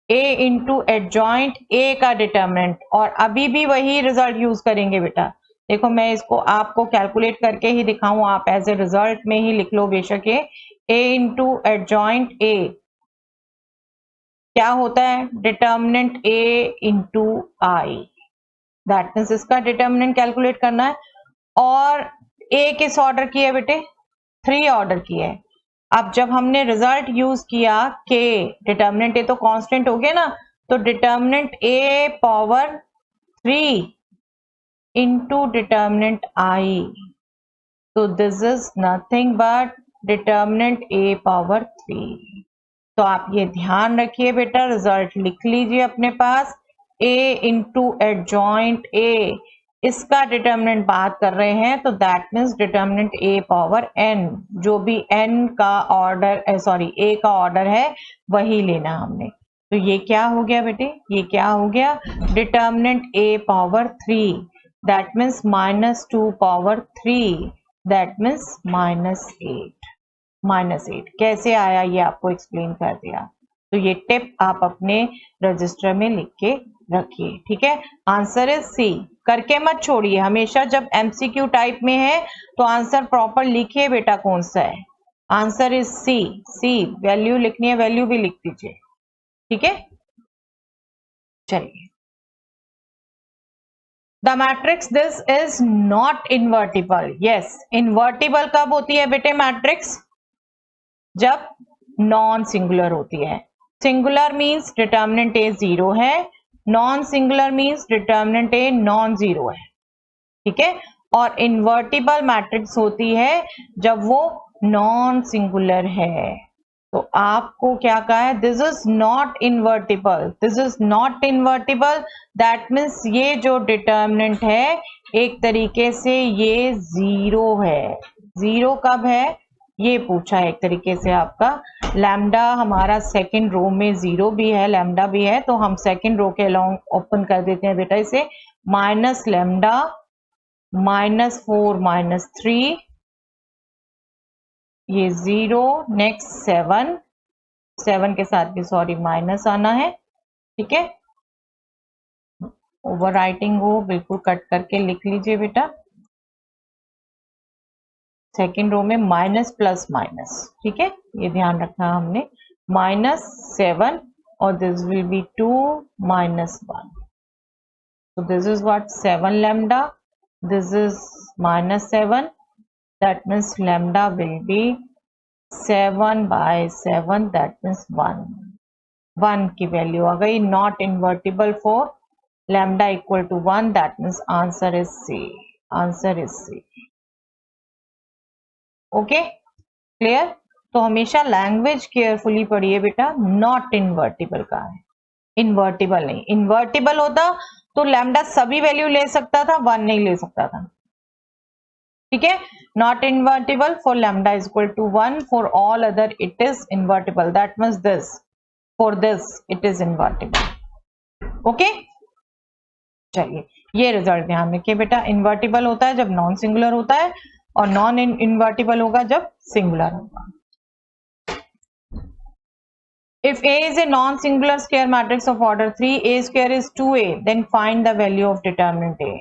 A into adjoint ए का डिटर्मिनेंट, और अभी भी वही रिजल्ट यूज करेंगे बेटा। देखो मैं इसको आपको कैलकुलेट करके ही दिखाऊं, आप एज ए रिजल्ट में ही लिख लो बेशक। ये ए इंटू एडजॉइंट ए क्या होता है, determinant A into I, that means इसका डिटर्मिनेंट कैलकुलेट करना है। और ए किस ऑर्डर की है बेटे, 3 ऑर्डर की है। अब जब हमने रिजल्ट यूज किया के डिटर्मिनेंट ए तो कांस्टेंट हो गया ना, तो determinant A power 3 into determinant आई, तो this is nothing but determinant A power 3। तो आप ये ध्यान रखिए बेटा, रिजल्ट लिख लीजिए अपने पास, a इंटू एडजॉइंट a, इसका डिटर्मिनेंट बात कर रहे हैं तो that means determinant a power n, जो भी n का ऑर्डर a का ऑर्डर है वही लेना हमने। तो ये क्या हो गया बेटे, ये क्या हो गया, determinant a power 3, that means -2 power 3, that means -8। कैसे आया ये आपको एक्सप्लेन कर दिया। तो ये टिप आप अपने रजिस्टर में लिख के रखिए। ठीक है, आंसर इज सी, करके मत छोड़िए, हमेशा जब एमसीक्यू टाइप में है तो आंसर प्रॉपर लिखिए बेटा कौन सा है। Answer is C, C value लिखनी है, वैल्यू भी लिख दीजिए। ठीक है, चलिए, the matrix this is not invertible. Yes, invertible कब होती है बेटे मैट्रिक्स, जब नॉन सिंगुलर होती है। सिंगुलर मींस डिटर्मिनेंट ए 0 है, non singular means determinant a non 0 है। ठीक है, और इन्वर्टिबल मैट्रिक्स होती है जब वो नॉन सिंगुलर है। तो आपको क्या कहा है, this is not invertible, this is not invertible, that means ये जो डिटर्मिनेंट है एक तरीके से ये 0 है। 0 कब है ये पूछा है एक तरीके से आपका। लैम्डा हमारा सेकंड रो में 0 भी है, लैम्डा भी है, तो हम सेकंड रो के अलोंग ओपन कर देते हैं बेटा इसे, माइनस लैम्डा -4 -3, ये 0, नेक्स्ट 7 के साथ भी सॉरी माइनस आना है। ठीक है, ओवर राइटिंग हो बिल्कुल कट करके लिख लीजिए बेटा, सेकेंड रो में माइनस प्लस माइनस। ठीक है, ये ध्यान रखना हमने, -7 और this will B 2 -1, so this is what 7 lambda, this is -7, that means lambda will be 7/7, that means 1 की वैल्यू आ गई, not invertible for lambda equal to 1, that means answer is C, answer is C। Okay, clear. तो हमेशा language carefully पढ़िए बेटा, not invertible का है, invertible नहीं। Invertible होता तो लैम्डा सभी वैल्यू ले सकता था, 1 नहीं ले सकता था, ठीक है। Not invertible for lambda is equal to 1, for all other it is invertible, that means this, for this it is invertible. Okay, चलिए ये रिजल्ट ध्यान रखिए बेटा, इन्वर्टिबल होता है जब नॉन सिंगुलर होता है और नॉन इन्वर्टिबल होगा जब सिंगुलर होगा। If A is a non-singular square matrix of order 3, A square is 2A, then find the value of determinant A.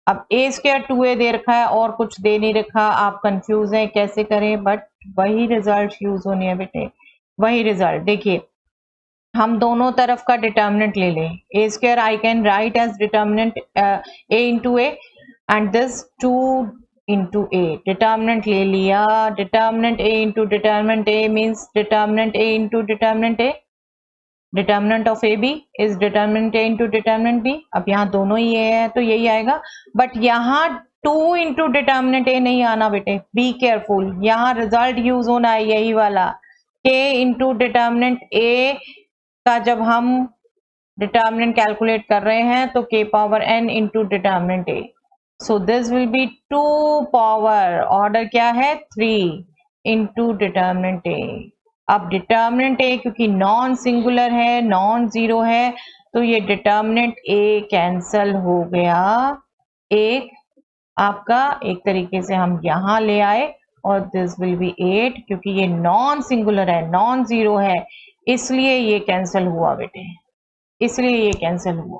अब A square 2A दे रखा है और कुछ दे नहीं रखा, आप कंफ्यूज हैं कैसे करें, बट वही रिजल्ट यूज होने है बेटे, वही रिजल्ट। देखिए हम दोनों तरफ का डिटर्मिनेंट ले लें, A square I can write as determinant A into A and this 2 into A, determinant ले लिया, determinant A into determinant A means determinant A into determinant A, determinant of AB is determinant A into determinant B। अब यहाँ दोनों ही A है तो यही आएगा, but यहाँ 2 into determinant A नहीं आना बेटे, बी केयरफुल, यहाँ रिजल्ट यूज होना है यही वाला, K into determinant A का जब हम डिटर्मिनेंट कैलकुलेट कर रहे हैं तो k power n into determinant A, so this will be 2 power order क्या है 3 into determinant A। अब determinant A क्योंकि नॉन सिंगुलर है, नॉन जीरो है, तो ये determinant A कैंसल हो गया, एक आपका एक तरीके से हम यहां ले आए और दिस विल बी 8, क्योंकि ये नॉन सिंगुलर है, नॉन जीरो है, इसलिए ये कैंसल हुआ बेटे, इसलिए ये कैंसल हुआ।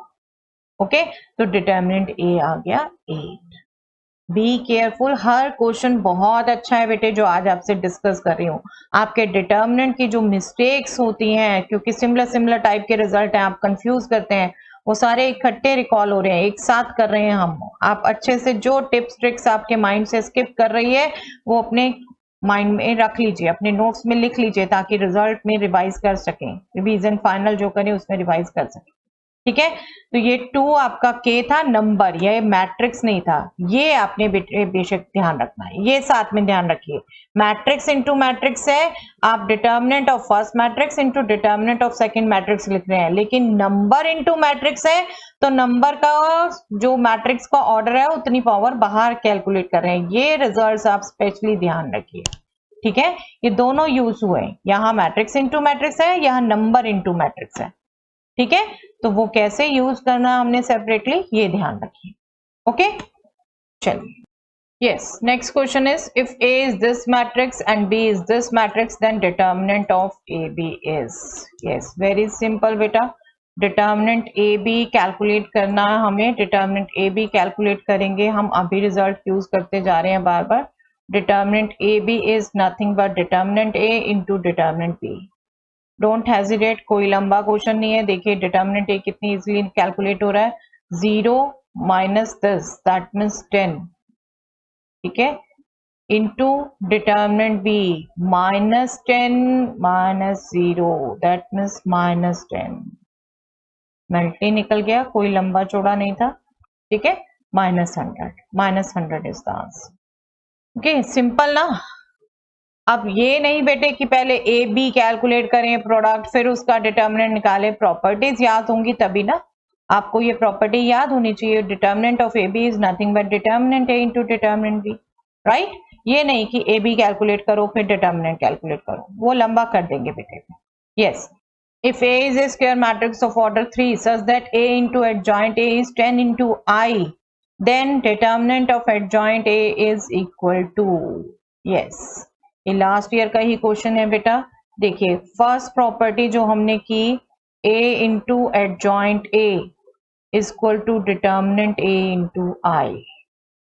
ओके, तो डिटर्मिनेंट ए आ गया 8। बी केयरफुल, हर क्वेश्चन बहुत अच्छा है बेटे जो आज आपसे डिस्कस कर रही हूँ। आपके डिटर्मिनेंट की जो मिस्टेक्स होती हैं, क्योंकि सिमिलर टाइप के रिजल्ट हैं, आप कंफ्यूज करते हैं, वो सारे इकट्ठे रिकॉल हो रहे हैं, एक साथ कर रहे हैं हम। आप अच्छे से जो टिप्स ट्रिक्स आपके माइंड से स्किप कर रही है वो अपने माइंड में रख लीजिए, अपने नोट्स में लिख लीजिए, ताकि रिजल्ट में रिवाइज कर सकें, रिवीजन फाइनल जो करें उसमें रिवाइज कर सकें, ठीक है। तो ये 2 आपका के था नंबर, ये मैट्रिक्स नहीं था, ये आपने बेशक ध्यान रखना है, ये साथ में ध्यान रखिए। मैट्रिक्स इनटू मैट्रिक्स है, आप determinant of first matrix into determinant of second matrix लिख रहे हैं, लेकिन नंबर इनटू मैट्रिक्स है तो नंबर का जो मैट्रिक्स का ऑर्डर है उतनी पावर बाहर कैलकुलेट कर रहे हैं। ये रिजल्ट्स आप स्पेशली ध्यान रखिए, ठीक है। ये दोनों यूज हुए, यहाँ मैट्रिक्स इनटू मैट्रिक्स है, यहाँ नंबर इनटू मैट्रिक्स है, ठीक है। तो वो कैसे यूज करना हमने सेपरेटली, ये ध्यान रखिए। ओके, चलिए, yes, next question is, if A is this matrix and B is this matrix, then determinant of AB is, yes, very simple बेटा, determinant AB कैलकुलेट करना है हमें, determinant AB कैलकुलेट करेंगे हम, अभी रिजल्ट यूज करते जा रहे हैं बार बार। determinant AB is nothing but determinant A into determinant B। Don't hesitate, कोई लंबा क्वेश्चन नहीं है। देखिए डिटर्मिनेंट ए कितनी इजीली कैलकुलेट हो रहा है, 0 माइनस दिस दैट मीन्स 10, ठीक है, into determinant B -10 minus 0 that means -10, multi निकल गया, कोई लंबा चौड़ा नहीं था, ठीक है, -100 is the answer. Okay, simple ना। अब ये नहीं बेटे कि पहले ए बी कैलकुलेट करें प्रोडक्ट, फिर उसका डिटर्मिनेंट निकालें, प्रॉपर्टीज याद होंगी तभी ना, आपको ये प्रॉपर्टी याद होनी चाहिए, determinant of A B is nothing but determinant A into determinant B, right. ये नहीं कि ए बी कैलकुलेट करो फिर डिटर्मिनेंट कैलकुलेट करो, वो लंबा कर देंगे बेटे। Yes, if A is a square matrix of order 3 such that A into adjoint A is 10 into I, then determinant of adjoint A is equal to, yes, ये last year का ही question है बेटा। देखिए फर्स्ट प्रॉपर्टी जो हमने की, A into adjoint A is equal to determinant A into I,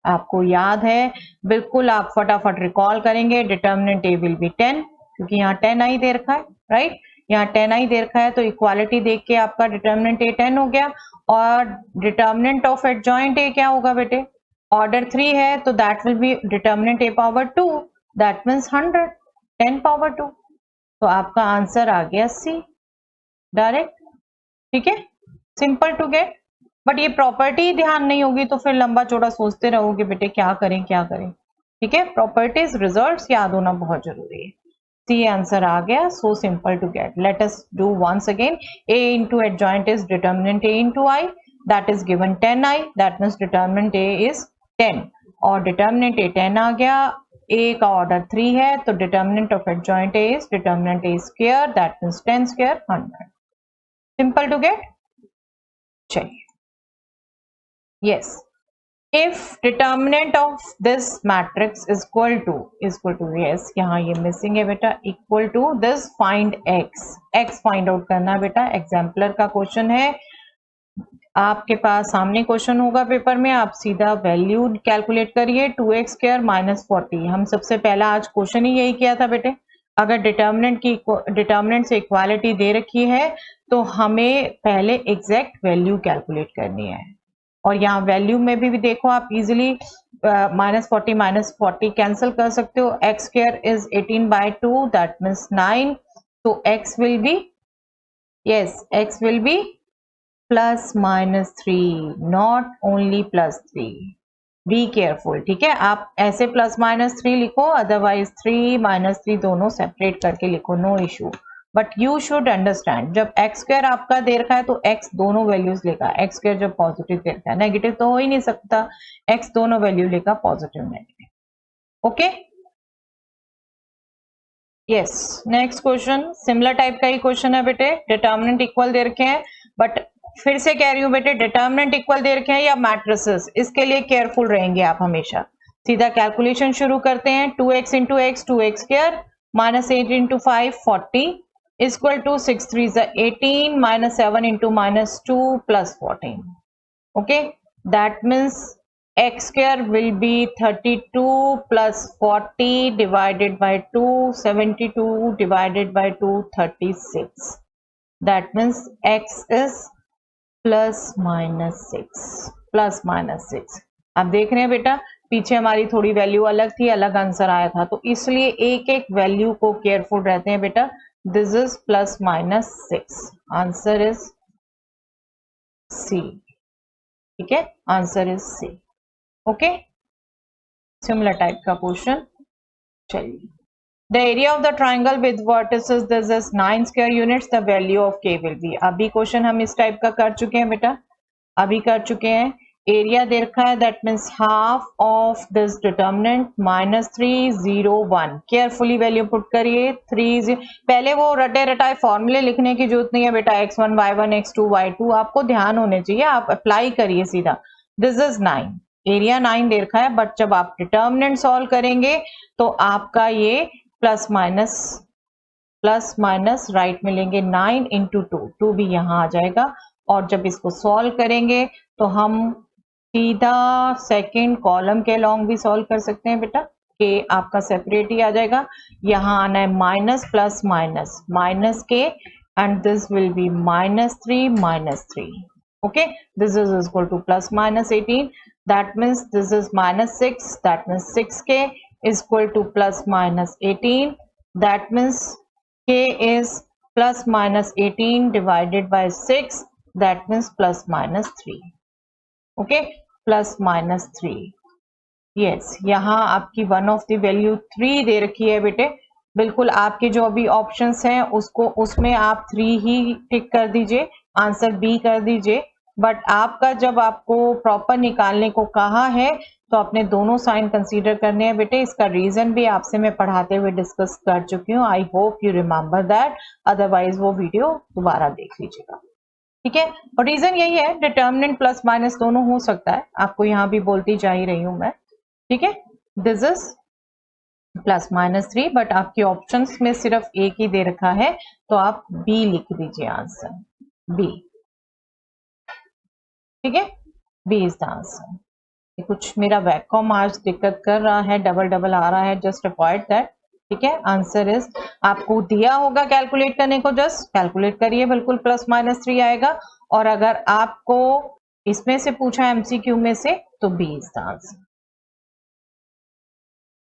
आपको याद है बिल्कुल, आप फटाफट रिकॉल करेंगे। डिटर्मिनेंट A विल बी 10, क्योंकि यहाँ 10i दे रखा है, राइट, यहाँ 10i दे रखा है, तो इक्वालिटी देख के आपका डिटर्मिनेंट A 10 हो गया। और डिटर्मिनेंट ऑफ एडजॉइंट A क्या होगा बेटे, ऑर्डर 3 है तो that will be determinant A power 2, that means 100, 10 power 2, तो आपका आंसर आ गया सी डायरेक्ट, ठीक है, सिंपल टू गेट। बट ये प्रॉपर्टी ध्यान नहीं होगी तो फिर लंबा चौड़ा सोचते रहोगे बेटे क्या करें क्या करें, ठीक है। प्रॉपर्टीज रिजल्ट्स याद होना बहुत जरूरी है। सी आंसर आ गया. So simple to get. Let us do once again. A into adjoint is determinant A into I. That is given 10I. That means determinant A is 10. और determinant A 10 आ गया. A का ऑर्डर 3 है, तो determinant of adjoint A is determinant A square. That means 10 square 100. Simple to get. चलिए. Yes. If determinant of this matrix is equal to yes, यहाँ ये missing है बेटा, equal to this, find x find out करना है बेटा. Exemplar का question है, आपके पास सामने क्वेश्चन होगा पेपर में, आप सीधा वैल्यू कैलकुलेट करिए. 2x square minus 40. हम सबसे पहला आज क्वेश्चन ही यही किया था बेटे. अगर डिटर्मिनेंट से इक्वालिटी दे रखी है तो हमें पहले एग्जैक्ट वैल्यू कैलकुलेट करनी है. और यहाँ वैल्यू में भी देखो आप इजिली माइनस 40 कैंसिल कर सकते हो. X square is 18/2, that means 9. तो x will be plus minus 3, not only plus 3. Be careful. ठीक है, आप ऐसे प्लस माइनस 3 लिखो, अदरवाइज 3 माइनस 3 दोनों सेपरेट करके लिखो, no issue. But you should understand, जब एक्स स्क्वायर आपका दे रखा है तो एक्स दोनों वैल्यूज लेगा. एक्स स्क्वायर जब पॉजिटिव दे रखा है, नेगेटिव तो हो ही नहीं सकता. एक्स दोनों वैल्यू लेगा, positive negative. Okay, yes. Next question similar type का ही क्वेश्चन है बेटे. डिटर्मिनेंट इक्वल दे रखे हैं, बट फिर से कह रही हूँ बेटे, डिटर्मिनेंट इक्वल दे रखे हैं या मैट्रिसेस, इसके लिए केयरफुल रहेंगे आप हमेशा. सीधा कैलकुलेशन शुरू करते हैं. 2x into x 2x square minus 8 into 5 40 is equal to 6 3 is 18 minus 7 into minus 2 plus 14. Okay, that means x square will be 32 plus 40 divided by 2, 72 divided by 2, 36. That means x is plus minus 6. आप देख रहे हैं बेटा, पीछे हमारी थोड़ी value अलग थी, अलग आंसर आया था, तो इसलिए एक एक वैल्यू को केयरफुल रहते हैं बेटा. This is plus minus 6. Answer is C. ठीक है, answer is C. Okay, similar type का क्वेश्चन. चलिए. The area of the triangle with vertices this is 9 square units. The value of K will be. अभी question हम इस type का कर चुके हैं बेटा, अभी कर चुके हैं. एरिया दे रखा है, that means half of this determinant minus 3 0 1. Carefully value put करिए. 3 पहले वो रटे रटाए फॉर्मूले लिखने की जरूरत नहीं है बेटा. x1 y1 x2 y2 आपको ध्यान होने चाहिए, आप अप्लाई करिए सीधा. दिस इज 9, एरिया 9 दे रखा है, बट जब आप डिटर्मिनेंट सॉल्व करेंगे तो आपका ये प्लस माइनस राइट मिलेंगे. 9 इंटू 2 भी यहाँ आ जाएगा. और जब इसको सॉल्व करेंगे तो हम सीधा सेकंड कॉलम के लॉन्ग भी सॉल्व कर सकते हैं बेटा, कि आपका सेपरेट ही आ जाएगा. यहाँ आना है माइनस प्लस माइनस के, and this will B minus 3. Okay, this is equal two plus minus 18. That means this is minus 6. That means 6k is equal to plus minus 18. That means k is plus minus 18 divided by 6. That means plus minus 3. Okay, plus minus 3. Yes, यहाँ आपकी one of the value 3 दे रखी है बेटे. बिल्कुल आपके जो अभी options हैं उसमें आप 3 ही टिक कर दीजिए, आंसर बी कर दीजिए. बट आपका जब आपको प्रॉपर निकालने को कहा है तो आपने दोनों साइन कंसीडर करने हैं बेटे. इसका रीजन भी आपसे मैं पढ़ाते हुए डिस्कस कर चुकी हूँ. I hope you remember that, otherwise वो वीडियो दोबारा देख लीजिएगा. ठीक है, और रीजन यही है, डिटर्मिनेंट प्लस माइनस दोनों हो सकता है, आपको यहाँ भी बोलती जा ही रही हूं मैं. ठीक है, this is plus minus 3, but आपके ऑप्शंस में सिर्फ एक ही दे रखा है, तो आप बी लिख दीजिए, आंसर बी. ठीक है, बी इज द आंसर. कुछ मेरा वैकॉम आज दिक्कत कर रहा है, डबल आ रहा है, जस्ट अवॉइड दैट. ठीक है, आंसर इज, आपको दिया होगा कैलकुलेट करने को, जस्ट कैलकुलेट करिए, बिल्कुल प्लस माइनस 3 आएगा. और अगर आपको इसमें से पूछा एमसीक्यू में से तो B is the answer.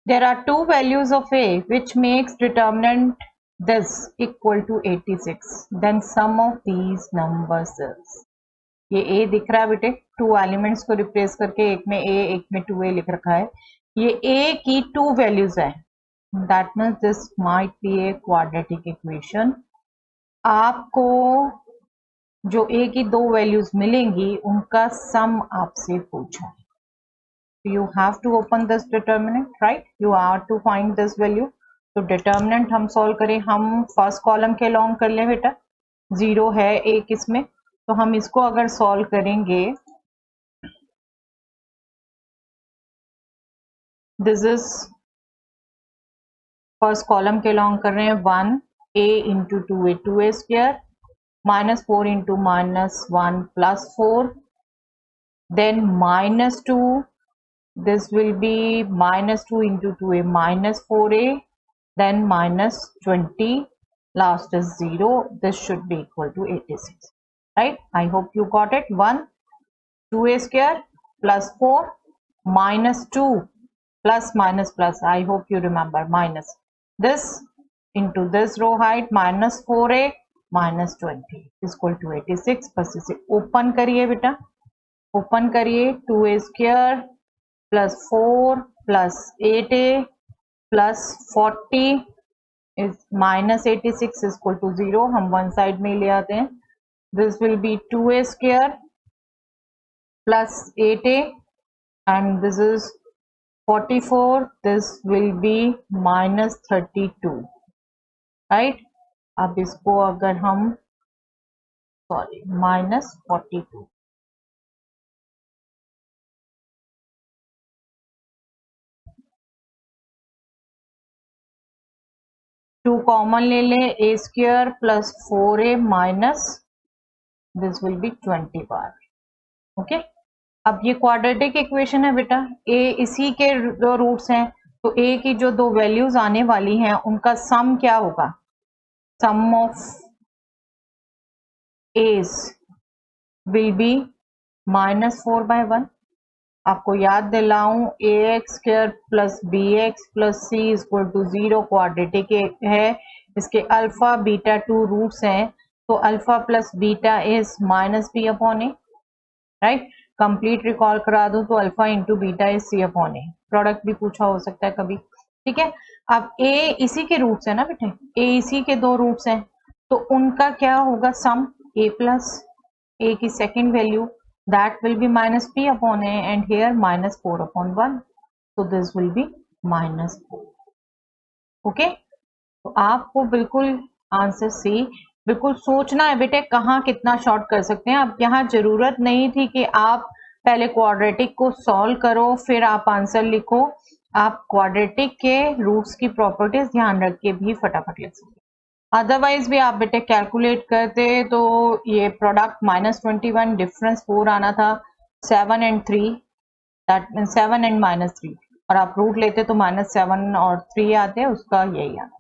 There are 2 values of A which makes determinant this equal to 86. Then sum of these numbers is. ये ए दिख रहा है बेटे, 2 एलिमेंट्स को रिप्लेस करके एक में ए एक में 2a लिख रखा है. ये ए की 2 वैल्यूज है. That means this might be a quadratic equation. आपको जो ए की दो वैल्यूज मिलेंगी उनका सम आपसे पूछा है। You have to open this determinant, right? You are to find this value. तो determinant हम solve करें, हम फर्स्ट कॉलम के लॉन्ग कर लें बेटा, 0 है एक इसमें, तो हम इसको अगर solve करेंगे, this is फर्स्ट कॉलम के लॉन्ग कर रहे हैं 1a into 2a 2a square minus 4 into minus 1 plus 4 then minus 2, this will be minus 2 into 2a minus 4a then minus 20, last is 0, this should be equal to 86, right? I hope you got it. 1 2a square plus 4 minus 2 plus minus plus, I hope you remember, minus this into this row height minus 4a minus 20 is equal to 86। बस इसे open करिए बेटा, open करिए, 2a square plus 4 plus 8a plus 40 is minus 86 is equal to 0, हम one side में ले आते हैं, this will be 2a square plus 8a and this is 44, this will be minus 32, right? अब इसको अगर हम minus 42, टू कॉमन ले लें, a square plus 4a minus this will be 20 bar, okay. अब ये क्वाड्रेटिक इक्वेशन है बेटा, a इसी के दो रूट्स हैं, तो a की जो दो वैल्यूज आने वाली हैं उनका सम क्या होगा, sum of a's will be minus 4/1। आपको याद दिलाऊं, ax square plus bx plus c is equal to 0 quadratic है, इसके अल्फा बीटा 2 रूट्स हैं, तो alpha plus beta is minus b upon A, right? Complete recall करा दूं तो alpha into beta is C upon A, product भी पूछा हो सकता है कभी, ठीक है। अब a इसी के रूट्स है ना बेटे, a इसी के दो रूट्स हैं, तो उनका क्या होगा सम, a प्लस a की second value that will be minus p upon a and here minus 4 upon 1, so this will be minus 4, okay? तो आपको बिल्कुल आंसर सी बिल्कुल सोचना है बेटे कहाँ कितना शॉर्ट कर सकते हैं। अब यहाँ जरूरत नहीं थी कि आप पहले क्वाड्रेटिक को सॉल्व करो फिर आप आंसर लिखो, आप क्वाड्रेटिक के रूट्स की प्रॉपर्टीज ध्यान रख के भी फटाफट लिख सकते, अदरवाइज भी आप बेटे कैलकुलेट करते तो ये प्रोडक्ट -21 डिफरेंस 4 आना था, 7 and 3 दैट मीन 7 and -3, और आप रूट लेते तो -7 और 3 आते, उसका यही आना,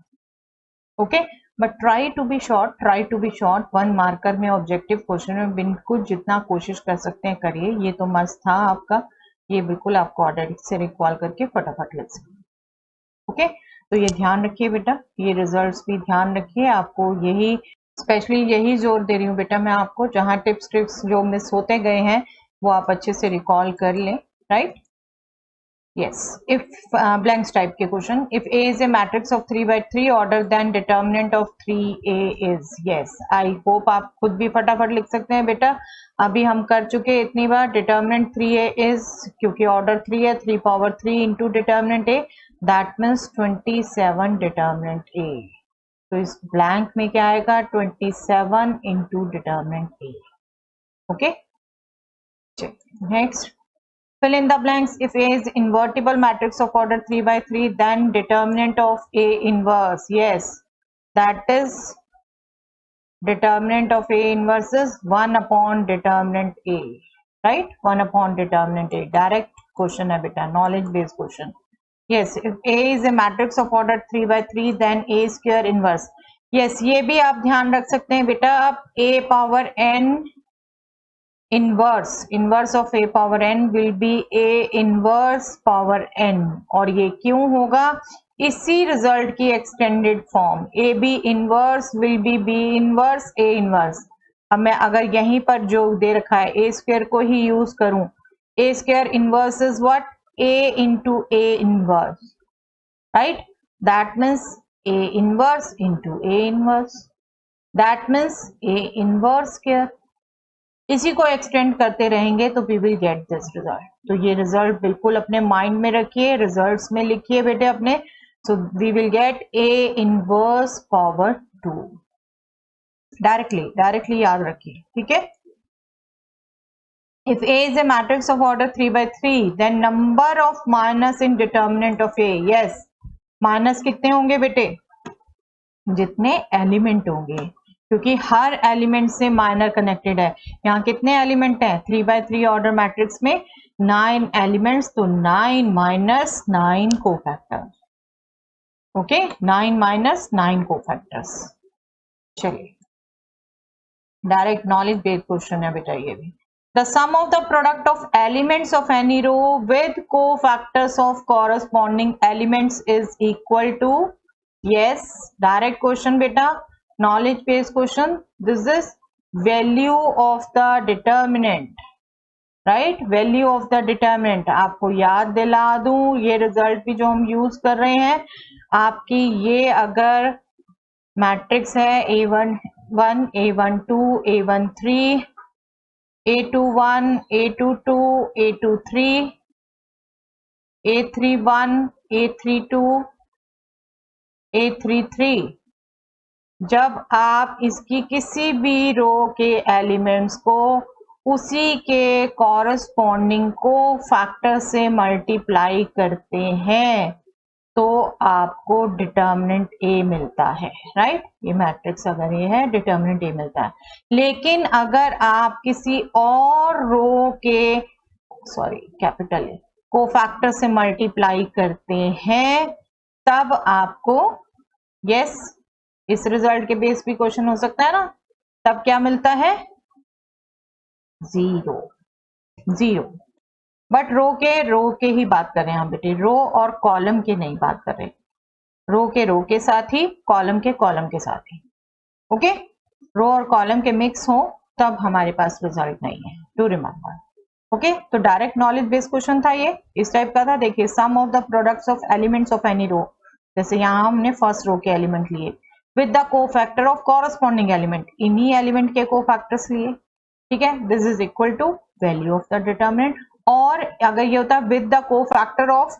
okay. But try to be short, try to be short, 1 marker में ऑब्जेक्टिव क्वेश्चन में बिल्कुल जितना कोशिश कर सकते हैं करिए, ये तो मस्त था आपका, ये बिल्कुल आप क्वाड्रेटिक से रिकॉल करके फटाफट लिख सकते, ओके। तो ये ध्यान रखिए बेटा, ये रिजल्ट्स भी ध्यान रखिए, आपको यही स्पेशली यही जोर दे रही हूँ बेटा मैं आपको, जहाँ टिप्स ट्रिक्स जो मिस होते गए हैं वो आप अच्छे से रिकॉल कर लें, right? Yes, if blanks type के question, if a is a matrix of 3/3 order then determinant of 3a is, yes, I hope आप खुद भी फटाफट लिख सकते हैं बेटा, अभी हम कर चुके इतनी बार, डिटर्मिनेंट 3a इज, क्योंकि ऑर्डर 3 है, 3 power 3 into determinant a, that means 27 determinant a, तो इस ब्लैंक में क्या आएगा, 27 into determinant a, okay. Next, fill in the blanks, if A is invertible matrix of order 3/3 then determinant of A inverse, yes, that is determinant of A inverse is 1 upon determinant A, right? 1 upon determinant A, direct question है बेटा, knowledge based question, yes, if A is a matrix of order 3/3 then A square inverse, yes, ये भी आप ध्यान रख सकते हैं बेटा, आप A power n inverse of a power n will be a inverse power n, और ये क्यों होगा, इसी रिजल्ट की extended form, A B inverse will be b inverse a inverse. अब मैं अगर यहीं पर जो दे रखा है a स्क्वायर को ही यूज करूं, a square inverse is what, a into a inverse, right? that means A inverse into A inverse, that means A inverse square. इसी को एक्सटेंड करते रहेंगे तो we will get this result. तो ये result बिल्कुल अपने माइंड में रखिए, रिजल्ट्स में लिखिए बेटे अपने. So we will get A inverse power 2. Directly याद रखिए, ठीक है. If A is a matrix of order 3 by 3, then number of minus in determinant of A. Yes, minus कितने होंगे बेटे? जितने एलिमेंट होंगे, क्योंकि हर एलिमेंट से माइनर कनेक्टेड है. यहाँ कितने एलिमेंट हैं? 3 by 3 ऑर्डर मैट्रिक्स में 9 एलिमेंट्स, तो 9 minus 9 cofactors. Okay, 9 minus 9 cofactors. चलिए, डायरेक्ट नॉलेज बेस्ड क्वेश्चन है बेटा ये भी. The sum of the product of elements of any row with cofactors of corresponding elements is equal to, yes, direct question beta, knowledge based question. This is value of the determinant, right? Value of the determinant. आपको याद दिला दूं, ये result भी जो हम use कर रहे हैं आपकी, ये अगर मैट्रिक्स है A11, A12, A13, A21, A22, A23, A31, A32, A33, जब आप इसकी किसी भी रो के एलिमेंट्स को उसी के कॉरस्पॉन्डिंग को फैक्टर से मल्टीप्लाई करते हैं तो आपको डिटर्मिनेंट A मिलता है, राइट. ये मैट्रिक्स अगर ये है, डिटर्मिनेंट A मिलता है. लेकिन अगर आप किसी और रो के, सॉरी कैपिटल A, को फैक्टर से मल्टीप्लाई करते हैं तब आपको, यस, इस रिजल्ट के बेस भी क्वेश्चन हो सकता है ना, तब क्या मिलता है? 0. बट रो के ही बात कर रहे हैं हम बेटे, रो और कॉलम के नहीं बात कर रहे. रो के साथ ही, कॉलम के साथ ही. ओके, रो और कॉलम के मिक्स हो तब हमारे पास रिजल्ट नहीं है, टू रिमेंबर. ओके, तो डायरेक्ट नॉलेज बेस्ड क्वेश्चन था ये, इस टाइप का था. देखिए, sum of the products of elements of any row, जैसे यहाँ हमने फर्स्ट रो के एलिमेंट लिए with the cofactor of corresponding element, इन्हीं एलिमेंट के कोफैक्टर्स लिए, ठीक है. This is equal to value of the determinant. और अगर ये होता with the cofactor of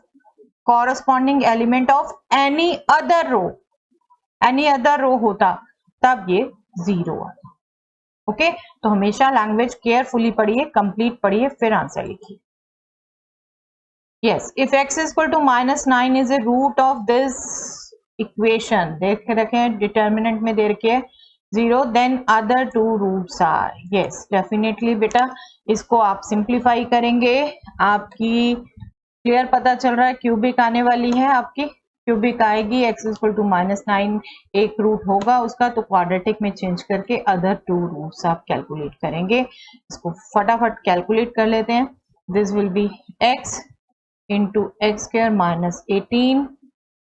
corresponding element of any other रो होता तब ये 0 आता. ओके, तो हमेशा लैंग्वेज केयरफुली पढ़िए, कंप्लीट पढ़िए, फिर आंसर लिखिए. Yes, if x is equal to -9 is a root of this equation, देख के रखें, डिटर्मिनेंट में दे रखे 0, then other 2 roots are. Yes, definitely बेटा, इसको आप सिंप्लीफाई करेंगे, आपकी क्लियर पता चल रहा है, क्यूबिक आने वाली है आपकी, क्यूबिक आएगी. x इज इक्वल टू -9 एक रूट होगा उसका, तो क्वाड्रेटिक में चेंज करके अदर 2 रूट्स आप कैलकुलेट करेंगे. इसको फटाफट कैलकुलेट कर लेते हैं. This will B x into x square minus 18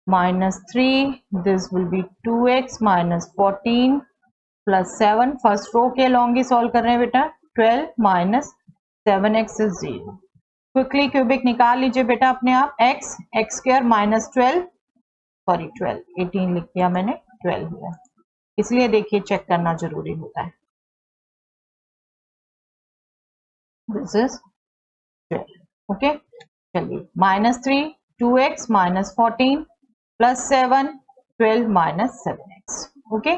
minus 3, this will be 2x minus 14 plus 7. First row के लॉन्ग ही सॉल्व कर रहे हैं बेटा. 12 minus 7x is 0. Quickly cubic निकाल लीजिए बेटा अपने आप. x स्क्वायर माइनस 12, सॉरी 12, 18 लिख दिया मैंने, 12 हुआ, इसलिए देखिए चेक करना जरूरी होता है. This is 12. ओके, चलिए, -3, 2x minus 14 plus 7, 12 minus 7x. Okay,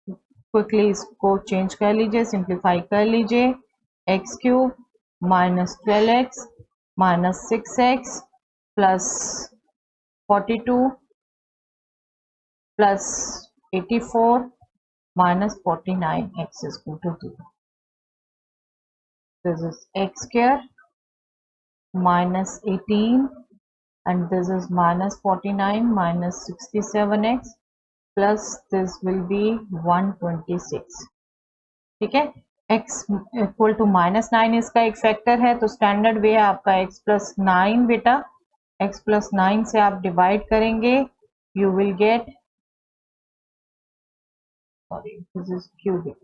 quickly इसको चेंज कर लीजिए, सिंप्लीफाई कर लीजिए. x cube minus 12x minus 6x plus 42 plus 84 minus 49x is equal to 0. This is x square minus 18 and this is minus 49 minus 67x plus this will be 126. ठीक है, x equal to -9 इसका एक factor है, तो standard वे है आपका x plus 9 बेटा. x plus 9 से आप डिवाइड करेंगे, you will get, sorry this is cubic,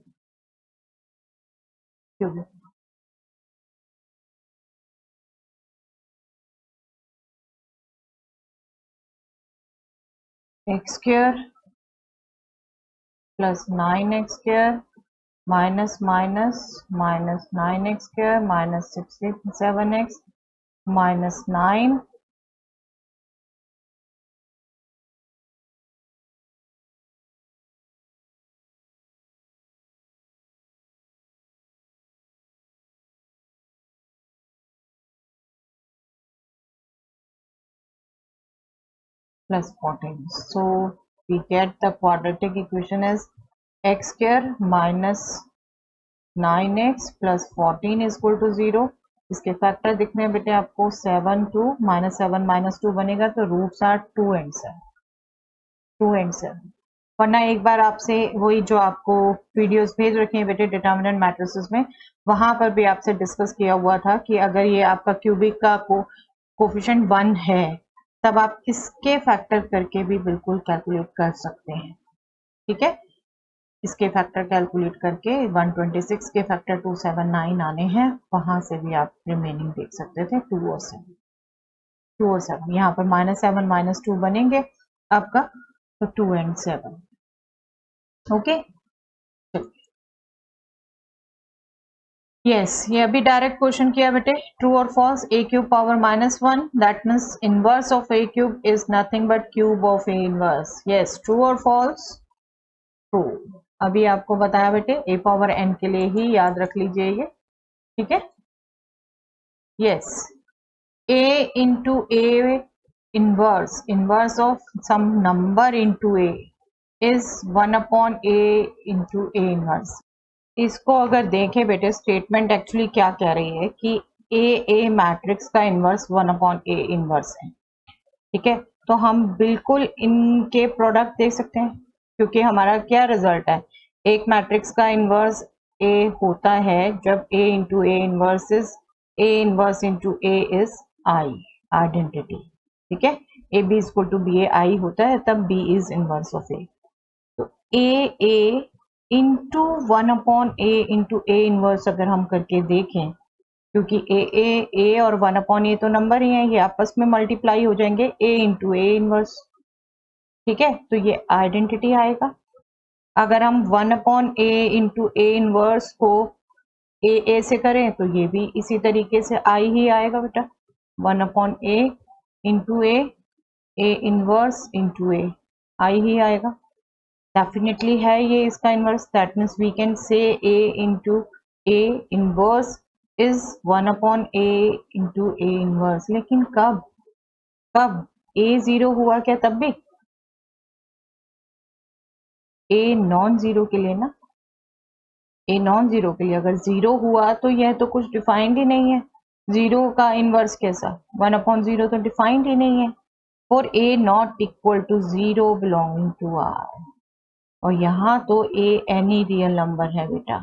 x square plus 9x square minus minus minus 9x square minus 67x minus 9 plus 14. So we get the quadratic equation as x square minus 9x plus 14 is equal to 0. इसके factor दिखने हैं बेटे आपको 7 2 -7 -2 बनेगा तो roots are 2 and 7 वरना एक बार आपसे वही जो आपको वीडियोस भेज रखे हैं बेटे डिटर्मिनेंट मैट्रिसेस में वहां पर भी आपसे डिस्कस किया हुआ था कि अगर ये आपका क्यूबिक का कोफिशिएंट 1 है तब आप इसके फैक्टर करके भी बिल्कुल कैलकुलेट कर सकते हैं। ठीक है, इसके फैक्टर कैलकुलेट करके 126 के फैक्टर 279 आने हैं, वहां से भी आप रिमेनिंग देख सकते थे 2 और 7 यहाँ पर -7 -2 बनेंगे आपका तो 2 and 7। ओके यस ये अभी डायरेक्ट क्वेश्चन किया बेटे ट्रू और false a cube power -1 that means inverse of a cube is nothing but cube of a inverse. Yes true और फॉल्स ट्रू। अभी आपको बताया बेटे a पावर n के लिए ही याद रख लीजिए ये। ठीक है yes a into a inverse of some number into a is 1/a into a inverse. इसको अगर देखें बेटे स्टेटमेंट एक्चुअली क्या कह रही है कि a मैट्रिक्स का इनवर्स 1/a इनवर्स है। ठीक है तो हम बिल्कुल इनके प्रोडक्ट देख सकते हैं क्योंकि हमारा क्या रिजल्ट है एक मैट्रिक्स का इनवर्स a होता है जब a into a inverse is a inverse into a is I identity. ठीक है a b equal to b a I होता है तब b is inverse of a। तो a into 1/a into a inverse अगर हम करके देखें क्योंकि a और 1/a तो नंबर ही है ये आपस में मल्टीप्लाई हो जाएंगे a इंटू a इनवर्स। ठीक है तो ये आइडेंटिटी आएगा। अगर हम 1/a इंटू a इनवर्स को a से करें तो ये भी इसी तरीके से I ही आएगा बेटा 1/a into a inverse into a I ही आएगा। डेफिनेटली है ये इसका inverse that means we can say a into a inverse is 1/a into a inverse. लेकिन कब a 0 हुआ क्या तब भी a नॉन जीरो के लिए ना a नॉन जीरो के लिए अगर 0 हुआ तो यह तो कुछ डिफाइंड ही नहीं है। 0 का इनवर्स कैसा 1/0 तो डिफाइंड ही नहीं है और a not equal to 0 belonging to R और यहाँ तो a एनी रियल नंबर है बेटा।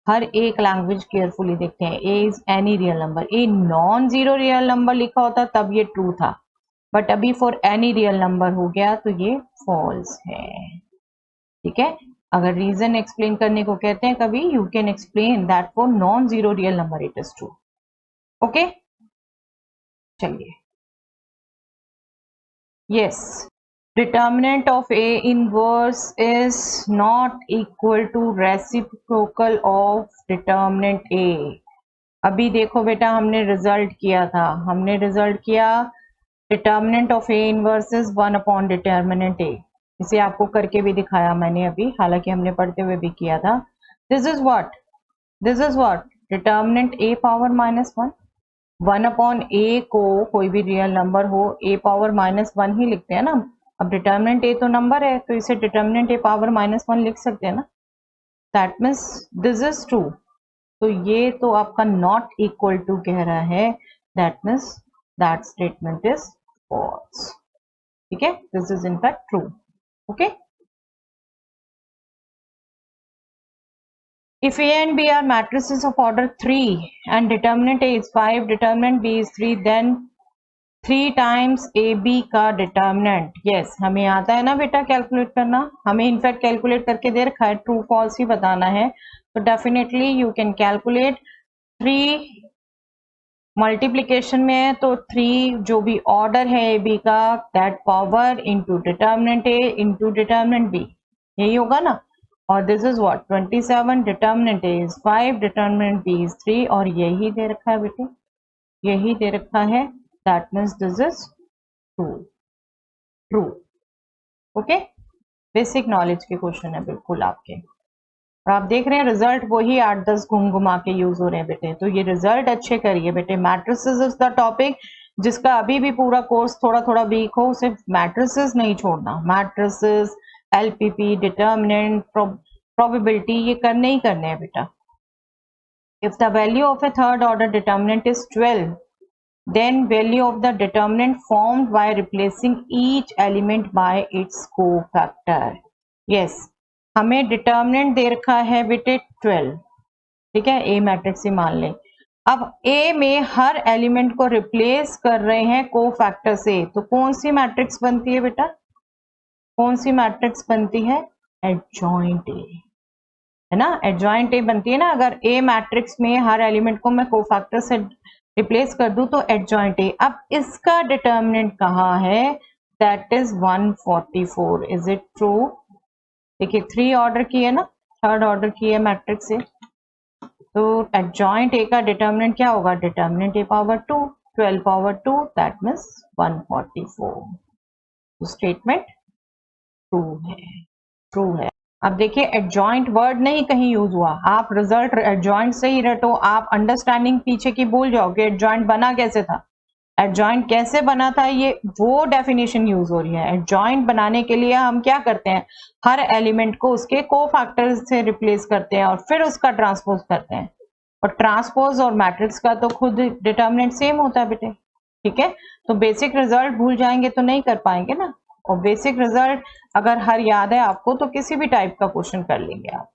हर एक लैंग्वेज केयरफुली देखते हैं a is any real number. a non zero real number लिखा होता तब ये ट्रू था बट अभी फॉर एनी रियल नंबर हो गया तो ये फॉल्स है। ठीक है अगर रीजन एक्सप्लेन करने को कहते हैं कभी you can explain that for non zero real number it is true. Okay चलिए yes determinant of A inverse is not equal to reciprocal of determinant A। अभी देखो बेटा हमने रिजल्ट किया था determinant of A inverse is 1/determinant A। इसे आपको करके भी दिखाया मैंने अभी हालांकि हमने पढ़ते हुए भी किया था। this is what determinant A power -1 1/a को कोई भी रियल नंबर हो a पावर -1 ही लिखते हैं ना। अब डिटर्मिनेंट a तो नंबर है तो इसे डिटर्मिनेंट a पावर -1 लिख सकते हैं ना। That means this is true. तो ये तो आपका नॉट इक्वल टू कह रहा है that means that statement is false. ठीक है this is in fact true. Okay if A and B are matrices of order 3 and determinant A is 5 determinant B is 3 then 3 times AB का determinant. Yes हमें आता है ना बेटा calculate करना। हमें इनफैक्ट कैलकुलेट करके दे रखा है ट्रू फॉल्स ही बताना है तो definitely you can calculate 3 multiplication में है तो 3 जो भी ऑर्डर है ए बी का, that power into determinant A into determinant B, यही होगा ना। और this is what 27, determinant A is 5, determinant B is 3, और यही दे रखा है बेटे, यही दे रखा है, that means this is true. Okay, basic knowledge के क्वेश्चन है बिल्कुल आपके, और आप देख रहे हैं रिजल्ट वही 8-10 घुमा के यूज हो रहे हैं बेटे, तो ये रिजल्ट अच्छे करिए बेटे। मैट्रिसेस इज द टॉपिक, जिसका अभी भी पूरा कोर्स थोड़ा थोड़ा वीक हो, सिर्फ मैट्रिसेस नहीं छोड़ना, मैट्रिसेस, एलपीपी, डिटर्मिनेंट, प्रोबेबिलिटी, ये करने ही करने हैं बेटा। If the value of A third order determinant is 12, then value of the determinant formed by replacing each element by its cofactor. Yes, हमें डिटर्मिनेंट दे रखा है बेटे 12, ठीक है, ए मैट्रिक्स ही मान लें। अब ए में हर एलिमेंट को रिप्लेस कर रहे हैं कोफैक्टर से, तो कौन सी मैट्रिक्स बनती है बेटा, कौन सी मैट्रिक्स बनती है, एडजॉइंट ए, है ना, एडजॉइंट ए बनती है ना। अगर ए मैट्रिक्स में हर एलिमेंट को मैं कोफैक्टर से रिप्लेस कर दूं तो एडजॉइंट ए। अब इसका डिटर्मिनेंट कहाँ है, that is 144, is it true. देखिए 3 ऑर्डर की है ना, थर्ड ऑर्डर की है मैट्रिक्स से, तो एडजॉइंट ए का डिटर्मिनेंट क्या होगा, determinant A power 2, 12 power 2, that means 144। Statement true है, ट्रू है। अब देखिए एडजॉइंट वर्ड नहीं कहीं यूज हुआ, आप रिजल्ट एडजॉइंट से ही रटो, आप अंडरस्टैंडिंग पीछे की भूल जाओ कि एडजॉइंट बना कैसे था, एडजॉइंट कैसे बना था, ये वो डेफिनेशन यूज हो रही है। एडजॉइंट बनाने के लिए हम क्या करते हैं, हर एलिमेंट को उसके कोफैक्टर से रिप्लेस करते हैं और फिर उसका ट्रांसपोज करते हैं, और ट्रांसपोज और मैट्रिक्स का तो खुद डिटर्मिनेंट सेम होता है बेटे, ठीक है। तो बेसिक रिजल्ट भूल जाएंगे तो नहीं कर पाएंगे ना, और बेसिक रिजल्ट अगर हर याद है आपको तो किसी भी टाइप का क्वेश्चन कर लेंगे आप।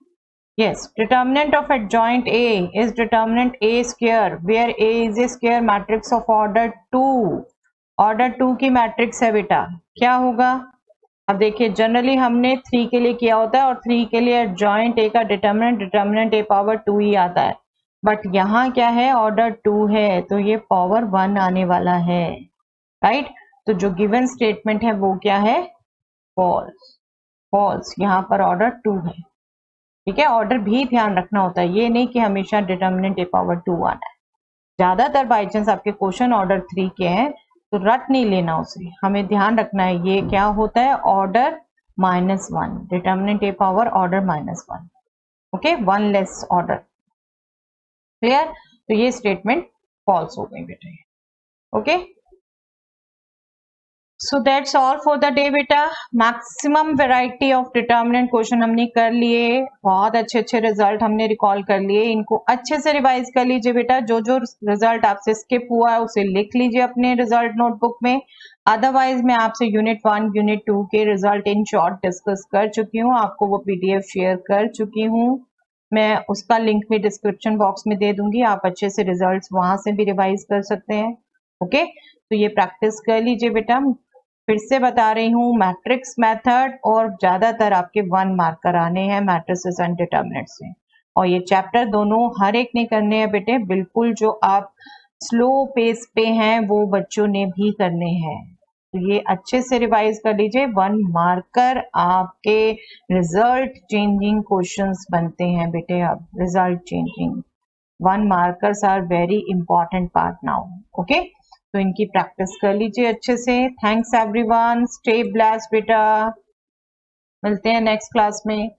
Yes, determinant of adjoint A is determinant A square, where A is a square matrix of order 2. Order 2 की मैट्रिक्स है बेटा, क्या होगा। अब देखिए जनरली हमने 3 के लिए किया होता है, और 3 के लिए adjoint A का डिटर्मिनेंट A पावर 2 ही आता है, बट यहाँ क्या है, ऑर्डर 2 है, तो ये पावर 1 आने वाला है, राइट। तो जो गिवन स्टेटमेंट है वो क्या है, फॉल्स, फॉल्स, यहाँ पर ऑर्डर 2 है, ठीक है। ऑर्डर भी ध्यान रखना होता है, ये नहीं कि हमेशा डिटर्मिनेंट ए पावर 2 आना है। ज्यादातर बाई चांस आपके क्वेश्चन ऑर्डर 3 के हैं तो रट नहीं लेना उसे, हमें ध्यान रखना है ये क्या होता है, order -1, determinant A power order -1, okay, 1 less order, clear. तो ये स्टेटमेंट फॉल्स हो गई बेटे, okay. So that's all for the day बेटा। Maximum variety of determinant question हमने कर लिए, बहुत अच्छे अच्छे रिजल्ट हमने रिकॉल कर लिए, इनको अच्छे से रिवाइज कर लीजिए बेटा। जो जो रिजल्ट आपसे स्किप हुआ है उसे लिख लीजिए अपने रिजल्ट नोटबुक में। अदरवाइज मैं आपसे यूनिट 1 यूनिट 2 के रिजल्ट इन शॉर्ट डिस्कस कर चुकी हूँ, आपको वो PDF शेयर कर चुकी हूँ, मैं उसका लिंक भी डिस्क्रिप्शन बॉक्स में दे दूंगी, आप अच्छे से रिजल्ट वहां से भी रिवाइज कर सकते हैं, ओके। तो ये प्रैक्टिस कर लीजिए बेटा। फिर से बता रही हूँ, मैट्रिक्स मेथड और ज्यादातर आपके 1 मार्कर आने हैं मैट्रिसेस एंड डिटर्मिनेंट्स से, और ये चैप्टर दोनों हर एक ने करने हैं बेटे, बिल्कुल जो आप स्लो पेस पे हैं वो बच्चों ने भी करने हैं, तो ये अच्छे से रिवाइज कर लीजिए। 1 मार्कर आपके रिजल्ट चेंजिंग क्वेश्चंस बनते हैं बेटे, अब result changing 1 markers are very important part now, okay. तो इनकी प्रैक्टिस कर लीजिए अच्छे से। थैंक्स एवरीवन, स्टे ब्लेस्ड बेटा, मिलते हैं नेक्स्ट क्लास में।